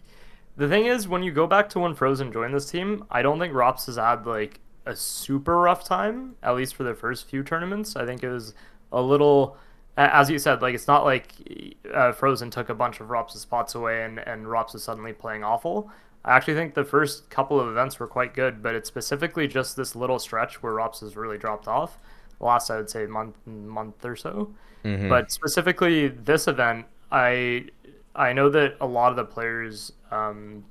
the thing is, when you go back to when Frozen joined this team, I don't think ropz has had, like, a super rough time, at least for the first few tournaments. I think it was a little, as you said, like, it's not like Frozen took a bunch of ropz' spots away and ropz is suddenly playing awful. I actually think the first couple of events were quite good, but it's specifically just this little stretch where ropz has really dropped off. The last, I would say, month or so. Mm-hmm. But specifically this event, I know that a lot of the players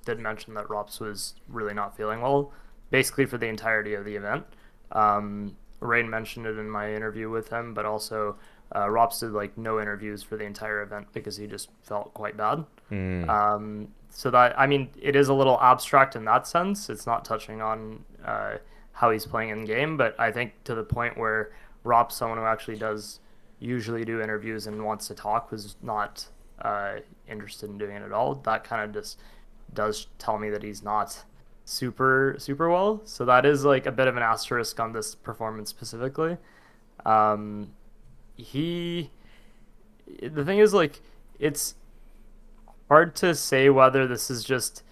did mention that ropz was really not feeling well, basically for the entirety of the event. Rain mentioned it in my interview with him, but also ropz did like no interviews for the entire event because he just felt quite bad. So that, I mean, it is a little abstract in that sense. It's not touching on how he's playing in game, but I think to the point where ropz, someone who actually does usually do interviews and wants to talk, was not interested in doing it at all. That kind of just does tell me that he's not super well. So that is like a bit of an asterisk on this performance specifically. The thing is, like, it's hard to say whether this is just,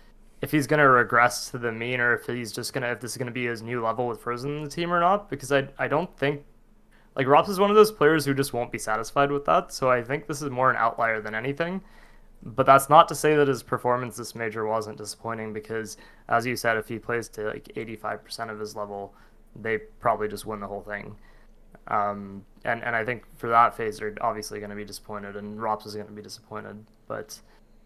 if he's gonna regress to the mean, or if this is gonna be his new level with Frozen in the team or not. Because I don't think, like, ropz is one of those players who just won't be satisfied with that. So I think this is more an outlier than anything. But that's not to say that his performance this major wasn't disappointing, because as you said, if he plays to like 85% of his level, they probably just win the whole thing. And I think for that phase, they're obviously going to be disappointed, and ropz is going to be disappointed. But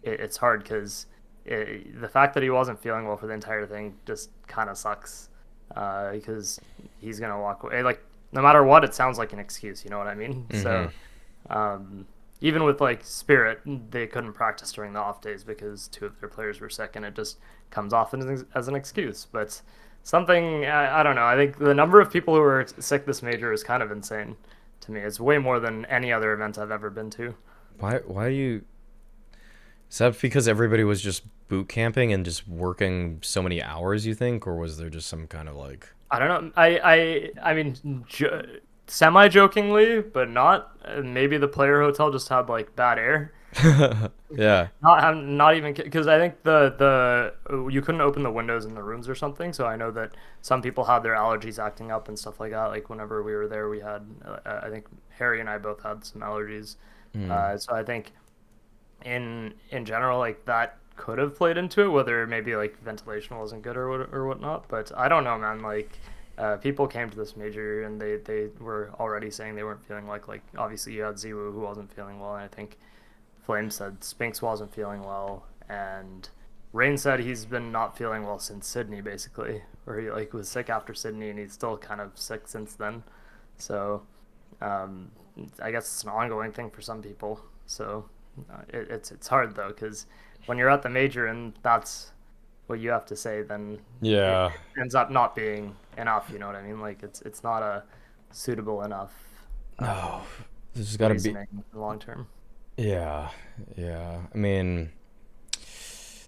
it's hard because the fact that he wasn't feeling well for the entire thing just kind of sucks, because he's going to walk away. Like, no matter what, it sounds like an excuse. You know what I mean? Mm-hmm. So even with like Spirit, they couldn't practice during the off days because 2 of their players were sick, and it just comes off as an excuse. But something, I don't know. I think the number of people who are sick this major is kind of insane to me. It's way more than any other event I've ever been to. Why do you? Is that because everybody was just boot camping and just working so many hours, you think, or was there just some kind of like? I don't know. I mean, semi-jokingly, but not. Maybe the player hotel just had like bad air. Yeah. Not even, because I think the you couldn't open the windows in the rooms or something. So I know that some people had their allergies acting up and stuff like that. Like whenever we were there, we had I think Harry and I both had some allergies. So I think in general, like, that could have played into it, whether maybe like ventilation wasn't good or whatnot. But I don't know, man. Like, people came to this major and they were already saying they weren't feeling like obviously you had Ziwu who wasn't feeling well, and I think Flame said Spinks wasn't feeling well, and Rain said he's been not feeling well since Sydney, basically, where he like was sick after Sydney, and he's still kind of sick since then. So I guess it's an ongoing thing for some people. So it's hard though, because when you're at the major and that's what you have to say, then Yeah. it ends up not being enough. You know what I mean? Like, it's not a suitable enough No, there's got to be. reasoning in the long term. Yeah, yeah. I mean,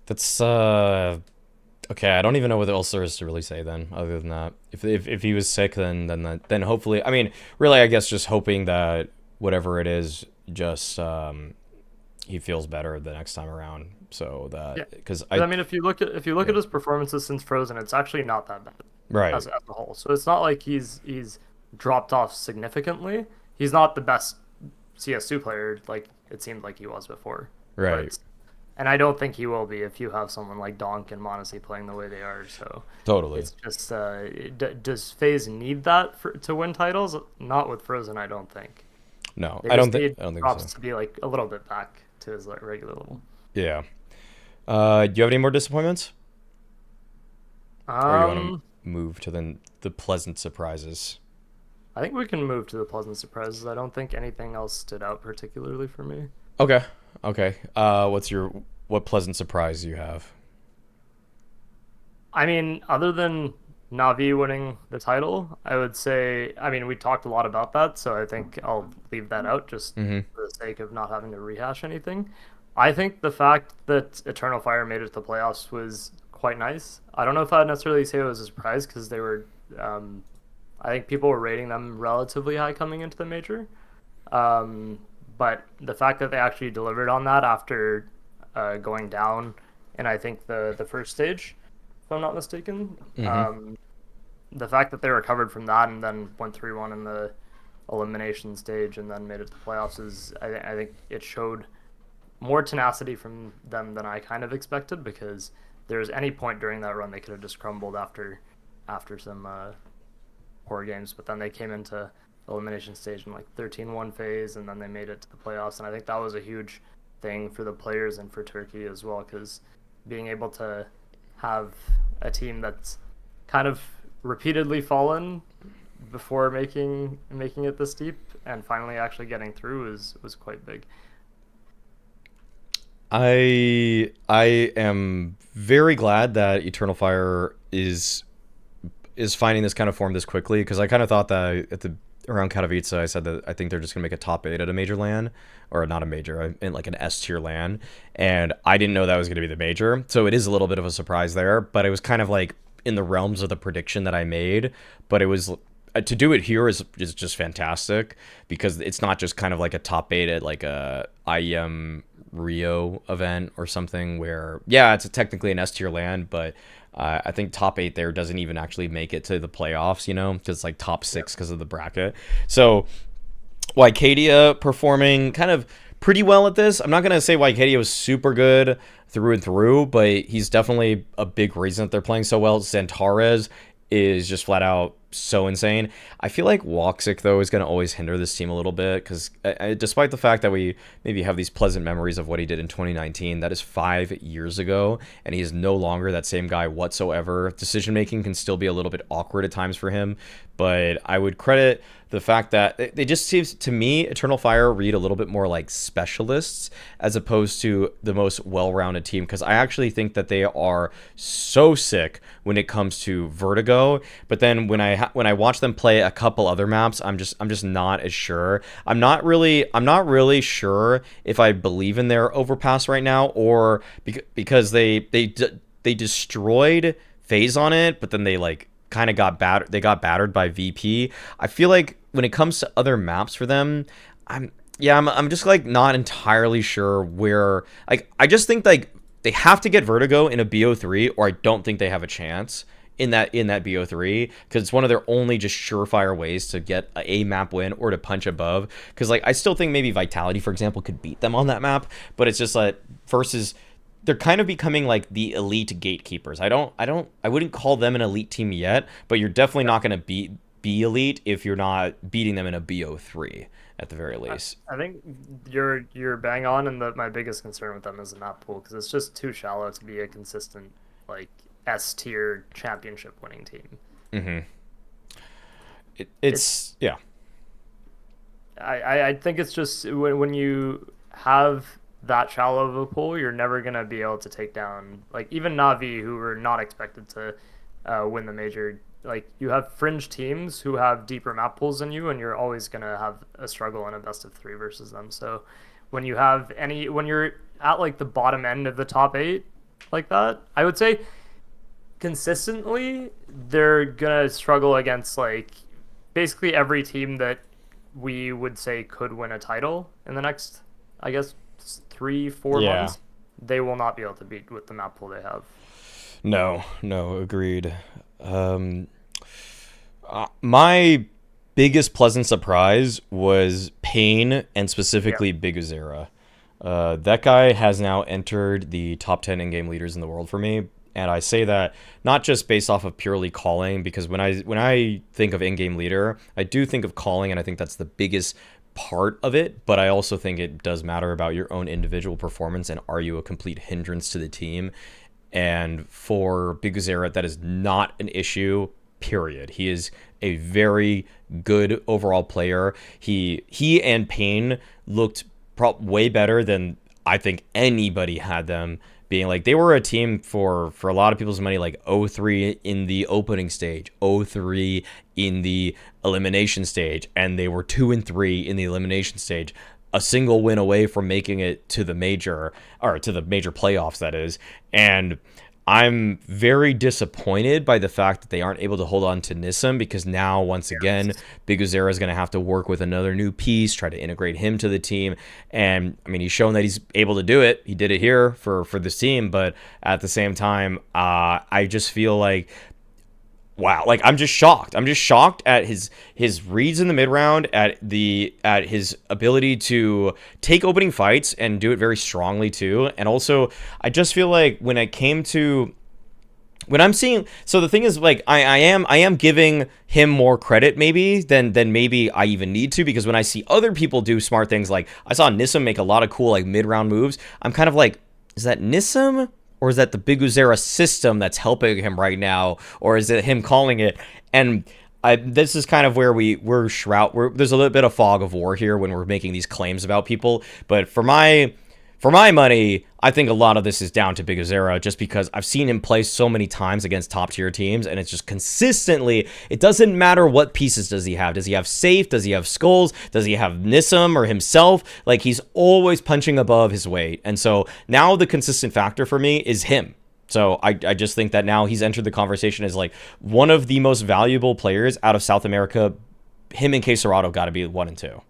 that's okay. I don't even know what else there is to really say then, other than that. If he was sick, then hopefully. I mean, really, I guess just hoping that whatever it is, just he feels better the next time around. So Yeah, that because 'cause I I mean, if you look yeah at his performances since Frozen, it's actually not that bad right as a whole. So it's not like he's dropped off significantly. He's not the best CS2 player like it seemed like he was before, right but and I don't think he will be if you have someone like Donk and Monacy playing the way they are. So totally it's just does FaZe need that to win titles? Not with Frozen, I don't think. no They just need I don't think so props to be like a little bit back to his like regular level. yeah. Do you have any more disappointments, or you want to Um, move to the pleasant surprises? I think we can move to the pleasant surprises. I don't think anything else stood out particularly for me. Okay. Okay. What pleasant surprise do you have? I mean, other than Navi winning the title, I would say, I mean, we talked a lot about that, so I think I'll leave that out just Mm-hmm. for the sake of not having to rehash anything. I think the fact that Eternal Fire made it to the playoffs was quite nice. I don't know if I'd necessarily say it was a surprise because they were, I think people were rating them relatively high coming into the major. Um, but the fact that they actually delivered on that after going down in I think the first stage, if I'm not mistaken, Mm-hmm. the fact that they recovered from that and then went 3-1 in the elimination stage and then made it to the playoffs is I think it showed more tenacity from them than I kind of expected because there's any point during that run they could have just crumbled after some poor games, but then they came into elimination stage in like 13-1 phase and then they made it to the playoffs, and I think that was a huge thing for the players and for Turkey as well because being able to have a team that's kind of repeatedly fallen before making it this deep and finally actually getting through was quite big. I am very glad that Eternal Fire is finding this kind of form this quickly because I kind of thought that at the around Katowice I said that I think they're just gonna make a top 8 at a major LAN, or not a major, in like an S tier LAN, and I didn't know that was gonna be the major, so it is a little bit of a surprise there, but it was kind of like in the realms of the prediction that I made, but it was to do it here is just fantastic because it's not just kind of like a top 8 at like a IEM Rio event or something where yeah it's technically an S tier LAN, but I think top 8 there doesn't even actually make it to the playoffs, you know, just like top 6 because of the bracket. So Wycadia performing kind of pretty well at this. I'm not going to say Wycadia was super good through and through, but he's definitely a big reason that they're playing so well. Xantares is just flat out so insane. I feel like Woxic, though, is going to always hinder this team a little bit because despite the fact that we maybe have these pleasant memories of what he did in 2019, that is 5 years ago, and he is no longer that same guy whatsoever. Decision making can still be a little bit awkward at times for him, but I would credit the fact that they just seems to me Eternal Fire read a little bit more like specialists as opposed to the most well-rounded team, because I actually think that they are so sick when it comes to Vertigo, but then when I watch them play a couple other maps, I'm just not as sure. I'm not really sure if I believe in their overpass right now, or because they destroyed FaZe on it, but then they like kind of got battered by VP. I feel like when it comes to other maps for them, I'm just like not entirely sure where, like I just think like they have to get Vertigo in a BO3 or I don't think they have a chance in that BO3, because it's one of their only just surefire ways to get a map win or to punch above, because like I still think maybe Vitality, for example, could beat them on that map, but it's just like versus they're kind of becoming like the elite gatekeepers. I wouldn't call them an elite team yet, but you're definitely not going to be elite if you're not beating them in a BO3 at the very least. I think you're bang on, and my biggest concern with them is the map pool because it's just too shallow to be a consistent like S tier championship winning team. Mm-hmm. It's yeah. I think it's just when you have that shallow of a pool, you're never gonna be able to take down like even Navi, who were not expected to win the major like you have fringe teams who have deeper map pools than you, and you're always gonna have a struggle in a best of three versus them. So when you're at like the bottom end of the top eight like that, I would say consistently they're gonna struggle against like basically every team that we would say could win a title in the next, I guess, 3-4 Yeah. months. They will not be able to beat with the map pool they have. No, no, agreed. Um, my biggest pleasant surprise was Pain and Yeah, specifically biguzera. That guy has now entered the top 10 in-game leaders in the world for me. And I say that not just based off of purely calling, because when I think of in-game leader, I do think of calling, and I think that's the biggest part of it. But I also think it does matter about your own individual performance and are you a complete hindrance to the team. And for biguzera, that is not an issue. Period. He is a very good overall player. He and Payne looked way better than I think anybody had them being. Like, they were a team for a lot of people's money, like 0-3 in the opening stage, 0-3 in the elimination stage, and they were 2-3 in the elimination stage, a single win away from making it to the major, or to the major playoffs, that is. And I'm very disappointed by the fact that they aren't able to hold on to Nissim, because now, once again, biguzera is going to have to work with another new piece, try to integrate him to the team. And I mean, he's shown that he's able to do it. He did it here for this team, but at the same time, I just feel like, wow, like I'm just shocked. I'm just shocked at his reads in the mid round, at his ability to take opening fights and do it very strongly too. And also, I just feel like when I'm seeing, so the thing is, like, I am giving him more credit maybe than maybe I even need to, because when I see other people do smart things, like I saw Nissim make a lot of cool like mid round moves, I'm kind of like, is that Nissim, or is that the biguzera system that's helping him right now, or is it him calling it? And this is kind of where there's a little bit of fog of war here when we're making these claims about people. But for my money, I think a lot of this is down to biguzera, just because I've seen him play so many times against top tier teams, and it's just consistently, it doesn't matter what pieces does he have. Does he have Safe? Does he have Skulls? Does he have Nissim or himself? Like, he's always punching above his weight. And so now the consistent factor for me is him. So I just think that now he's entered the conversation as like one of the most valuable players out of South America. Him and Queserado got to be 1 and 2.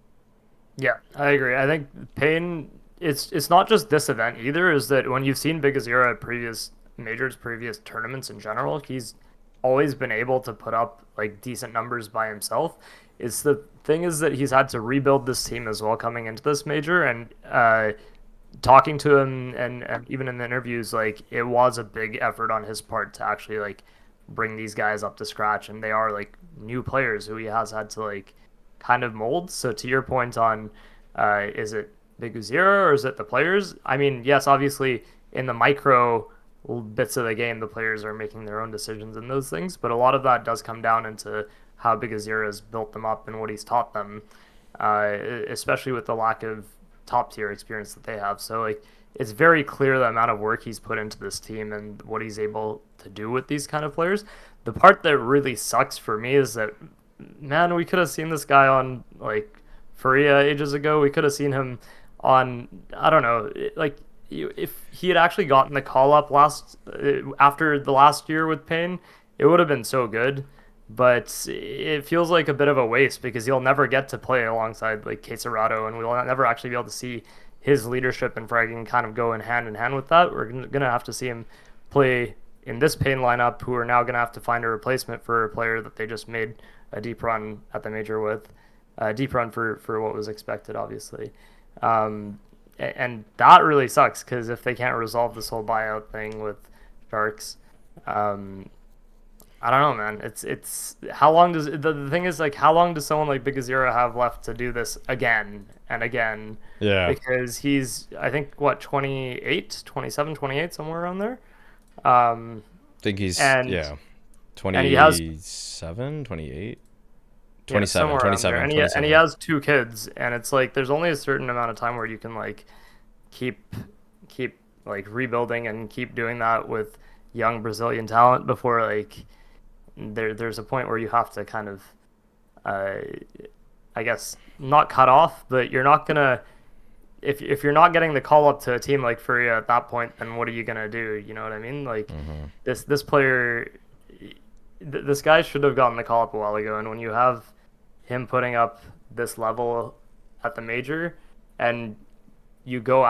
yeah, I agree. I think Payne. It's not just this event either. Is that when you've seen biguzera at previous majors, previous tournaments in general, he's always been able to put up like decent numbers by himself. It's the thing is that he's had to rebuild this team as well coming into this major, and talking to him and even in the interviews, like it was a big effort on his part to actually like bring these guys up to scratch, and they are like new players who he has had to like kind of mold. So to your point on, is it biguzera or is it the players? I mean, yes, obviously in the micro bits of the game, the players are making their own decisions in those things, but a lot of that does come down into how biguzera has built them up and what he's taught them, especially with the lack of top tier experience that they have. So like it's very clear the amount of work he's put into this team and what he's able to do with these kind of players. The part that really sucks for me is that, man, we could have seen this guy on like Faria ages ago. We could have seen him on, I don't know, like if he had actually gotten the call up last after the last year with Payne, it would have been so good. But it feels like a bit of a waste because he'll never get to play alongside like Queserado, and we'll never actually be able to see his leadership and fragging kind of go in hand with that. We're gonna have to see him play in this Payne lineup, who are now gonna have to find a replacement for a player that they just made a deep run at the major with, a deep run for what was expected, obviously. And that really sucks because if they can't resolve this whole buyout thing with Sharks, I don't know, man. It's how long does the thing is like how long does someone like biguzera have left to do this again and again? Yeah. Because he's I think what 28, 27, 28 somewhere around there. Um, I think he's, and yeah, and he has 27, 28, yeah, 27, somewhere around there. 27, And he 27. has two kids, and it's like there's only a certain amount of time where you can like keep keep like rebuilding and keep doing that with young Brazilian talent before like there's a point where you have to kind of, uh, I guess, not cut off, but you're not gonna if you're not getting the call up to a team like Furia at that point, then what are you gonna do? You know what I mean? Like this player, this guy should have gotten the call up a while ago. And when you have him putting up this level at the major, and you go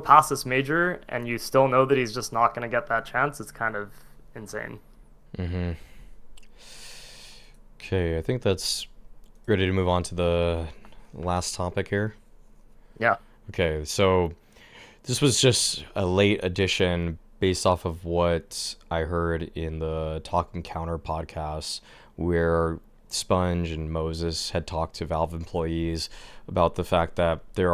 past this major, and you still know that he's just not gonna get that chance, it's kind of insane. Okay, I think that's ready to move on to the last topic here. Yeah. Okay, so this was just a late addition based off of what I heard in the Talking Counter podcast, where Sponge and Moses had talked to Valve employees about the fact that it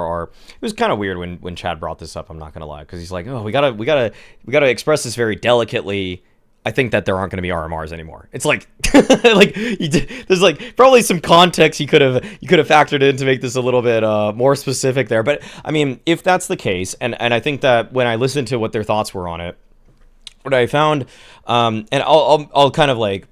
was kind of weird when Chad brought this up, I'm not gonna lie, because he's like, oh, we gotta express this very delicately. I think that there aren't going to be RMRs anymore. It's like, there's like probably some context you could have factored in to make this a little bit more specific there. But I mean, if that's the case, and I think that when I listened to what their thoughts were on it, what I found, and I'll kind of like,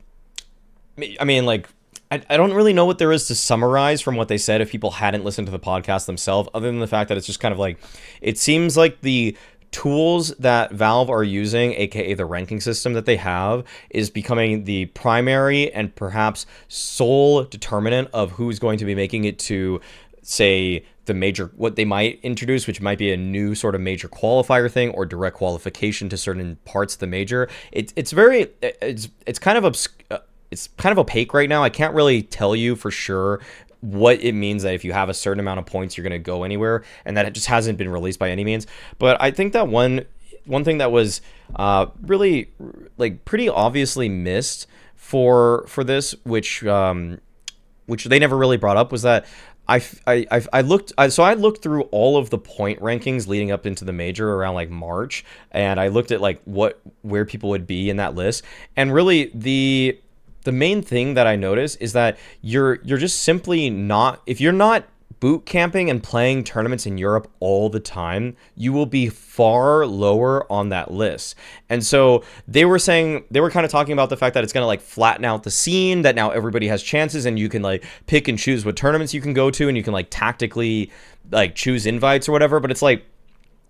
I mean, like, I don't really know what there is to summarize from what they said if people hadn't listened to the podcast themselves, other than the fact that it's just kind of like, it seems like the tools that Valve are using, aka the ranking system that they have, is becoming the primary and perhaps sole determinant of who's going to be making it to, say, the major, what they might introduce, which might be a new sort of major qualifier thing or direct qualification to certain parts of the major. It's kind of it's kind of opaque right now. I can't really tell you for sure what it means that if you have a certain amount of points, you're going to go anywhere, and that it just hasn't been released by any means. But I think that one thing that was really like pretty obviously missed for this, which they never really brought up, was that I looked through all of the point rankings leading up into the major around like March, and I looked at like where people would be in that list, and really the main thing that I noticed is that you're just simply not, if you're not boot camping and playing tournaments in Europe all the time, you will be far lower on that list. And so they were kind of talking about the fact that it's going to like flatten out the scene, that now everybody has chances and you can like pick and choose what tournaments you can go to, and you can like tactically like choose invites or whatever. But it's like,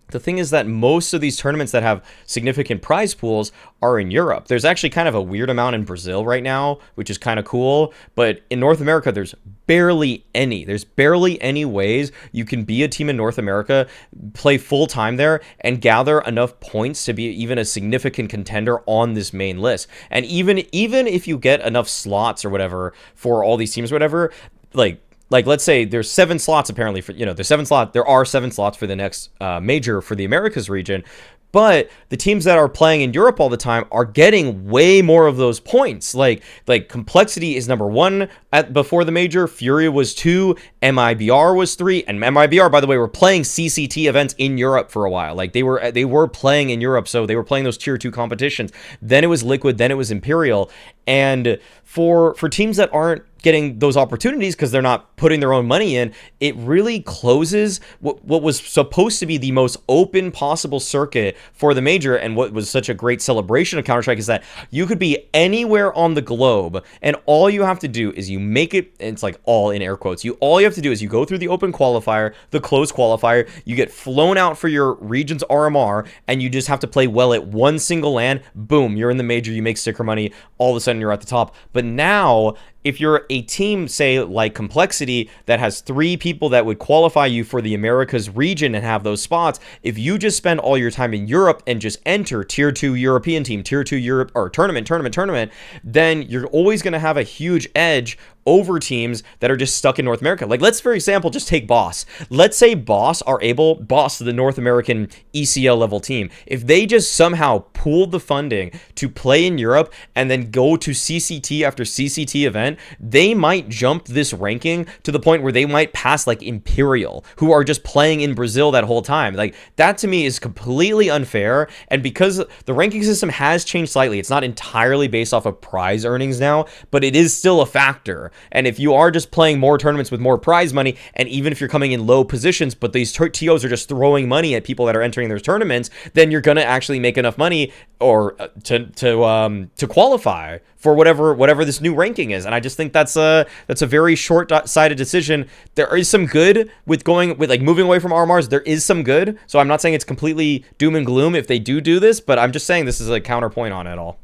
the thing is that most of these tournaments that have significant prize pools are in Europe. There's actually kind of a weird amount in Brazil right now, which is kind of cool. But in North America, there's barely any. There's barely any ways you can be a team in North America, play full time there, and gather enough points to be even a significant contender on this main list. And even if you get enough slots or whatever for all these teams or whatever, like let's say there's 7 slots apparently for, there are 7 slots for the next major for the Americas region, but the teams that are playing in Europe all the time are getting way more of those points. Like Complexity is number 1 before the major, Furia was 2, MIBR was 3, and MIBR, by the way, were playing CCT events in Europe for a while. Like they were playing in Europe, so they were playing those tier 2 competitions. Then it was Liquid, then it was Imperial, and for teams that aren't getting those opportunities because they're not putting their own money in, it really closes what was supposed to be the most open possible circuit for the major. And what was such a great celebration of Counter-Strike is that you could be anywhere on the globe, and all you have to do is you make it, and it's like all in air quotes, all you have to do is you go through the open qualifier, the closed qualifier, you get flown out for your region's RMR, and you just have to play well at one single LAN. Boom, you're in the major, you make sticker money, all of a sudden you're at the top. But now, if you're a team, say, like Complexity, that has 3 people that would qualify you for the Americas region and have those spots, if you just spend all your time in Europe and just enter tier 2 European team, tier 2 Europe, or tournament, then you're always going to have a huge edge over teams that are just stuck in North America. Like, let's, for example, just take Boss. Let's say Boss, the North American ECL level team, if they just somehow pooled the funding to play in Europe and then go to CCT after CCT event, they might jump this ranking to the point where they might pass like Imperial, who are just playing in Brazil that whole time. Like, that to me is completely unfair. And because the ranking system has changed slightly, it's not entirely based off of prize earnings now, but it is still a factor. And if you are just playing more tournaments with more prize money, and even if you're coming in low positions, but these TOs are just throwing money at people that are entering those tournaments, then you're gonna actually make enough money or to qualify for whatever this new ranking is. And I just think that's a very short-sighted decision. There is some good with going with like moving away from RMRs. There is some good, so I'm not saying it's completely doom and gloom if they do this, but I'm just saying this is a counterpoint on it all.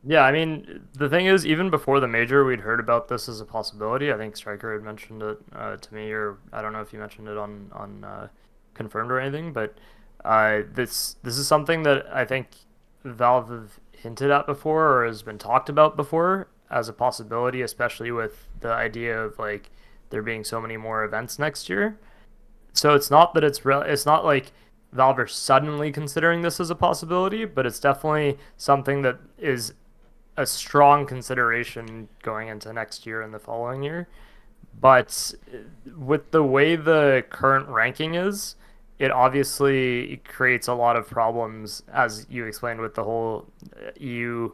Yeah, I mean, the thing is, even before the major, we'd heard about this as a possibility. I think Stryker had mentioned it to me, or I don't know if you mentioned it on confirmed or anything. But this is something that I think Valve have hinted at before, or has been talked about before as a possibility, especially with the idea of like there being so many more events next year. So it's not that it's not like Valve are suddenly considering this as a possibility, but it's definitely something that is a strong consideration going into next year and the following year. But with the way the current ranking is, it obviously creates a lot of problems, as you explained, with the whole EU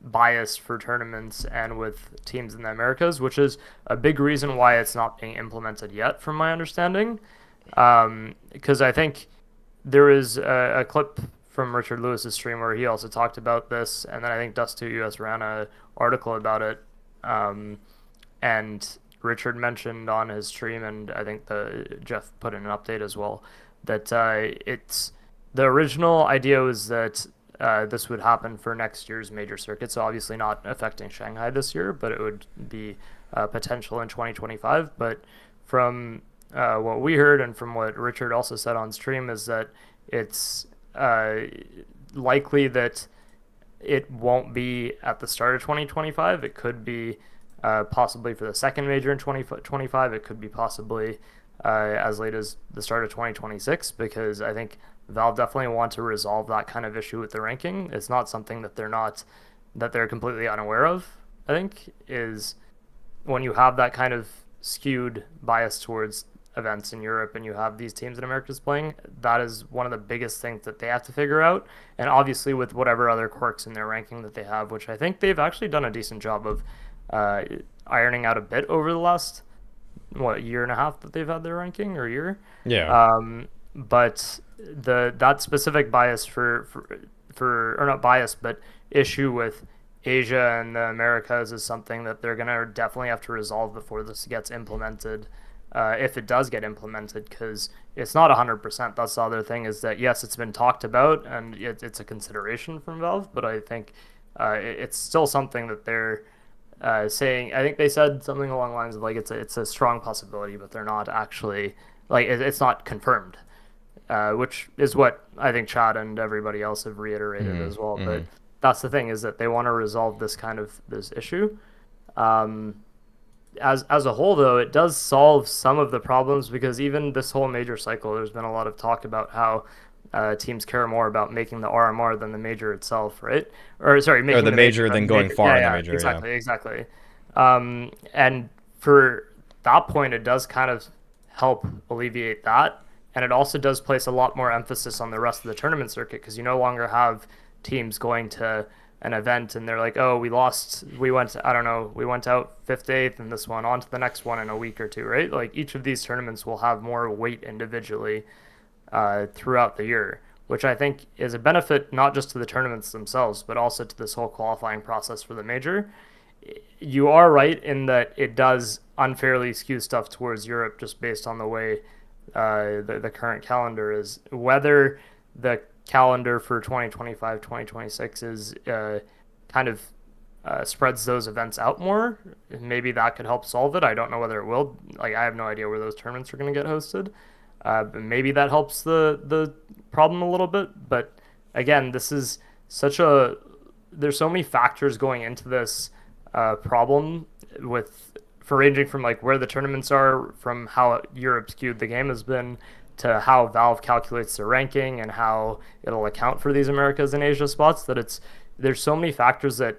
bias for tournaments and with teams in the Americas, which is a big reason why it's not being implemented yet, from my understanding. Because I think there is a clip from Richard Lewis's stream where he also talked about this, and then I think Dust2US ran a article about it. And Richard mentioned on his stream, and I think Jeff put in an update as well, that it's the original idea was that this would happen for next year's major circuit, so obviously not affecting Shanghai this year, but it would be potential in 2025. But from what we heard and from what Richard also said on stream is that it's likely that it won't be at the start of 2025. It could be possibly for the second major in 2025. It could be possibly as late as the start of 2026, because I think Valve definitely want to resolve that kind of issue with the ranking. It's not something that they're completely unaware of. I think is when you have that kind of skewed bias towards events in Europe and you have these teams in Americas playing, that is one of the biggest things that they have to figure out. And obviously with whatever other quirks in their ranking that they have, which I think they've actually done a decent job of ironing out a bit over the last year and a half that they've had their ranking, or year. Yeah. But that specific bias or not bias, but issue with Asia and the Americas is something that they're gonna definitely have to resolve before this gets implemented. If it does get implemented, because it's not 100%. That's the other thing, is that yes, it's been talked about and it's a consideration from Valve, but I think it's still something that they're saying. I think they said something along the lines of like it's a strong possibility, but they're not actually like it's not confirmed, which is what I think Chad and everybody else have reiterated as well. But that's the thing, is that they want to resolve this issue. As a whole, though, it does solve some of the problems, because even this whole major cycle, there's been a lot of talk about how teams care more about making the RMR than the major itself, right? Or sorry, making the major than going far in the major. Exactly. And for that point, it does kind of help alleviate that, and it also does place a lot more emphasis on the rest of the tournament circuit, because you no longer have teams going to an event and they're like, oh, we went out 5th, 8th and this one, on to the next one in a week or two, right? Like each of these tournaments will have more weight individually throughout the year, which I think is a benefit not just to the tournaments themselves, but also to this whole qualifying process for the major. You are right in that it does unfairly skew stuff towards Europe just based on the way the current calendar is. Whether the calendar for 2025 2026 is kind of spreads those events out more, maybe that could help solve it. I don't know whether it will. Like, I have no idea where those tournaments are going to get hosted, but maybe that helps the problem a little bit. But again, this is there's so many factors going into this problem, for ranging from like where the tournaments are, from how Europe skewed the game has been, to how Valve calculates their ranking and how it'll account for these Americas and Asia spots, that there's so many factors that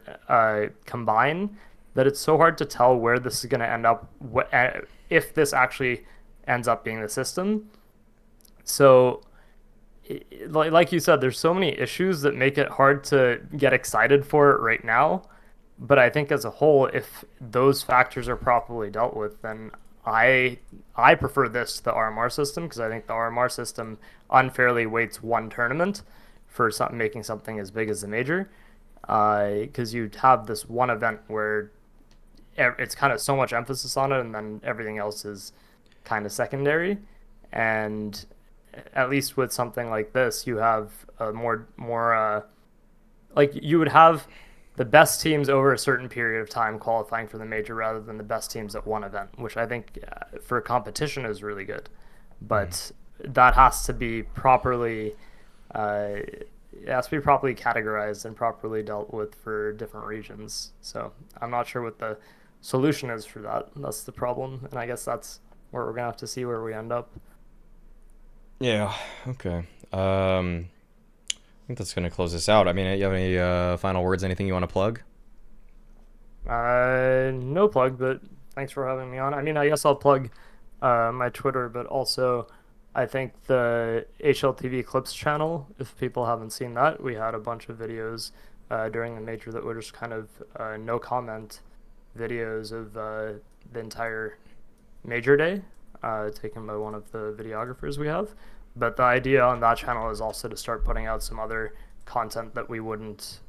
combine that it's so hard to tell where this is going to end up, if this actually ends up being the system. So like you said, there's so many issues that make it hard to get excited for it right now. But I think as a whole, if those factors are properly dealt with, then I I prefer this to the RMR system because I think the RMR system unfairly weights one tournament for something making something as big as the major. Because you'd have this one event where it's kind of so much emphasis on it, and then everything else is kind of secondary. And at least with something like this, you have a more like you would have the best teams over a certain period of time qualifying for the major rather than the best teams at one event, which I think for competition is really good. But that has to be properly it has to be properly categorized and properly dealt with for different regions. So I'm not sure what the solution is for that. That's the problem, and I guess that's where we're gonna have to see where we end up. Yeah. Okay. I think that's gonna close this out. I mean, you have any final words? Anything you want to plug? No plug, but thanks for having me on. I mean, I guess I'll plug my Twitter, but also I think the HLTV Clips channel, if people haven't seen that, we had a bunch of videos during the major that were just kind of no comment videos of the entire major day, taken by one of the videographers we have. But the idea on that channel is also to start putting out some other content that we wouldn't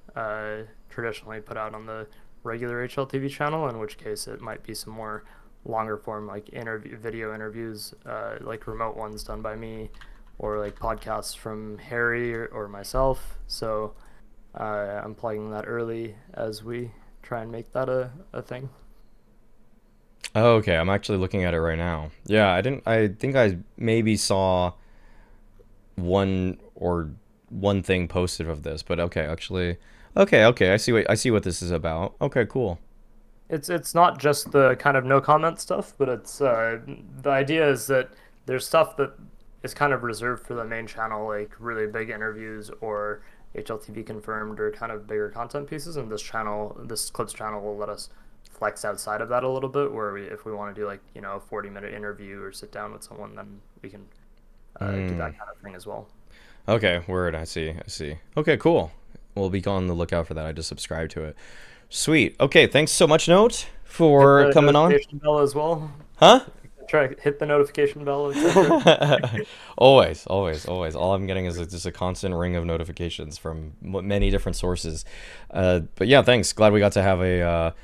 traditionally put out on the regular HLTV channel, in which case it might be some more longer form like video interviews, like remote ones done by me, or like podcasts from Harry or myself. So I'm plugging that early as we try and make that a thing. Oh, okay. I'm actually looking at it right now. Yeah, I didn't. I think I maybe saw one thing posted of this, but okay, actually, okay. I see what this is about. Okay, cool. It's not just the kind of no comment stuff, but it's the idea is that there's stuff that is kind of reserved for the main channel, like really big interviews or HLTV confirmed or kind of bigger content pieces, and this clips channel will let us flex outside of that a little bit, where if we want to do like a 40-minute interview or sit down with someone, then we can do that kind of thing as well. Okay, word. I see. I see. Okay, cool. We'll be on the lookout for that. I just subscribed to it. Sweet. Okay, thanks so much, Note, Hit for the coming on. notification bell as well. Huh? Try to hit the notification bell, etc. Always, always, always. All I'm getting is just a constant ring of notifications from many different sources. But yeah, thanks. Glad we got to have a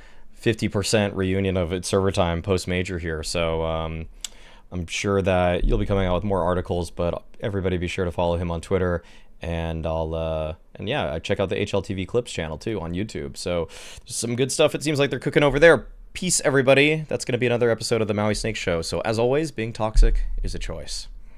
50% reunion of it server time post major here. So I'm sure that you'll be coming out with more articles, but everybody be sure to follow him on Twitter, and and yeah, check out the HLTV Clips channel too on YouTube. So some good stuff. It seems like they're cooking over there. Peace, everybody. That's going to be another episode of the Mauisnake Show. So as always, being toxic is a choice.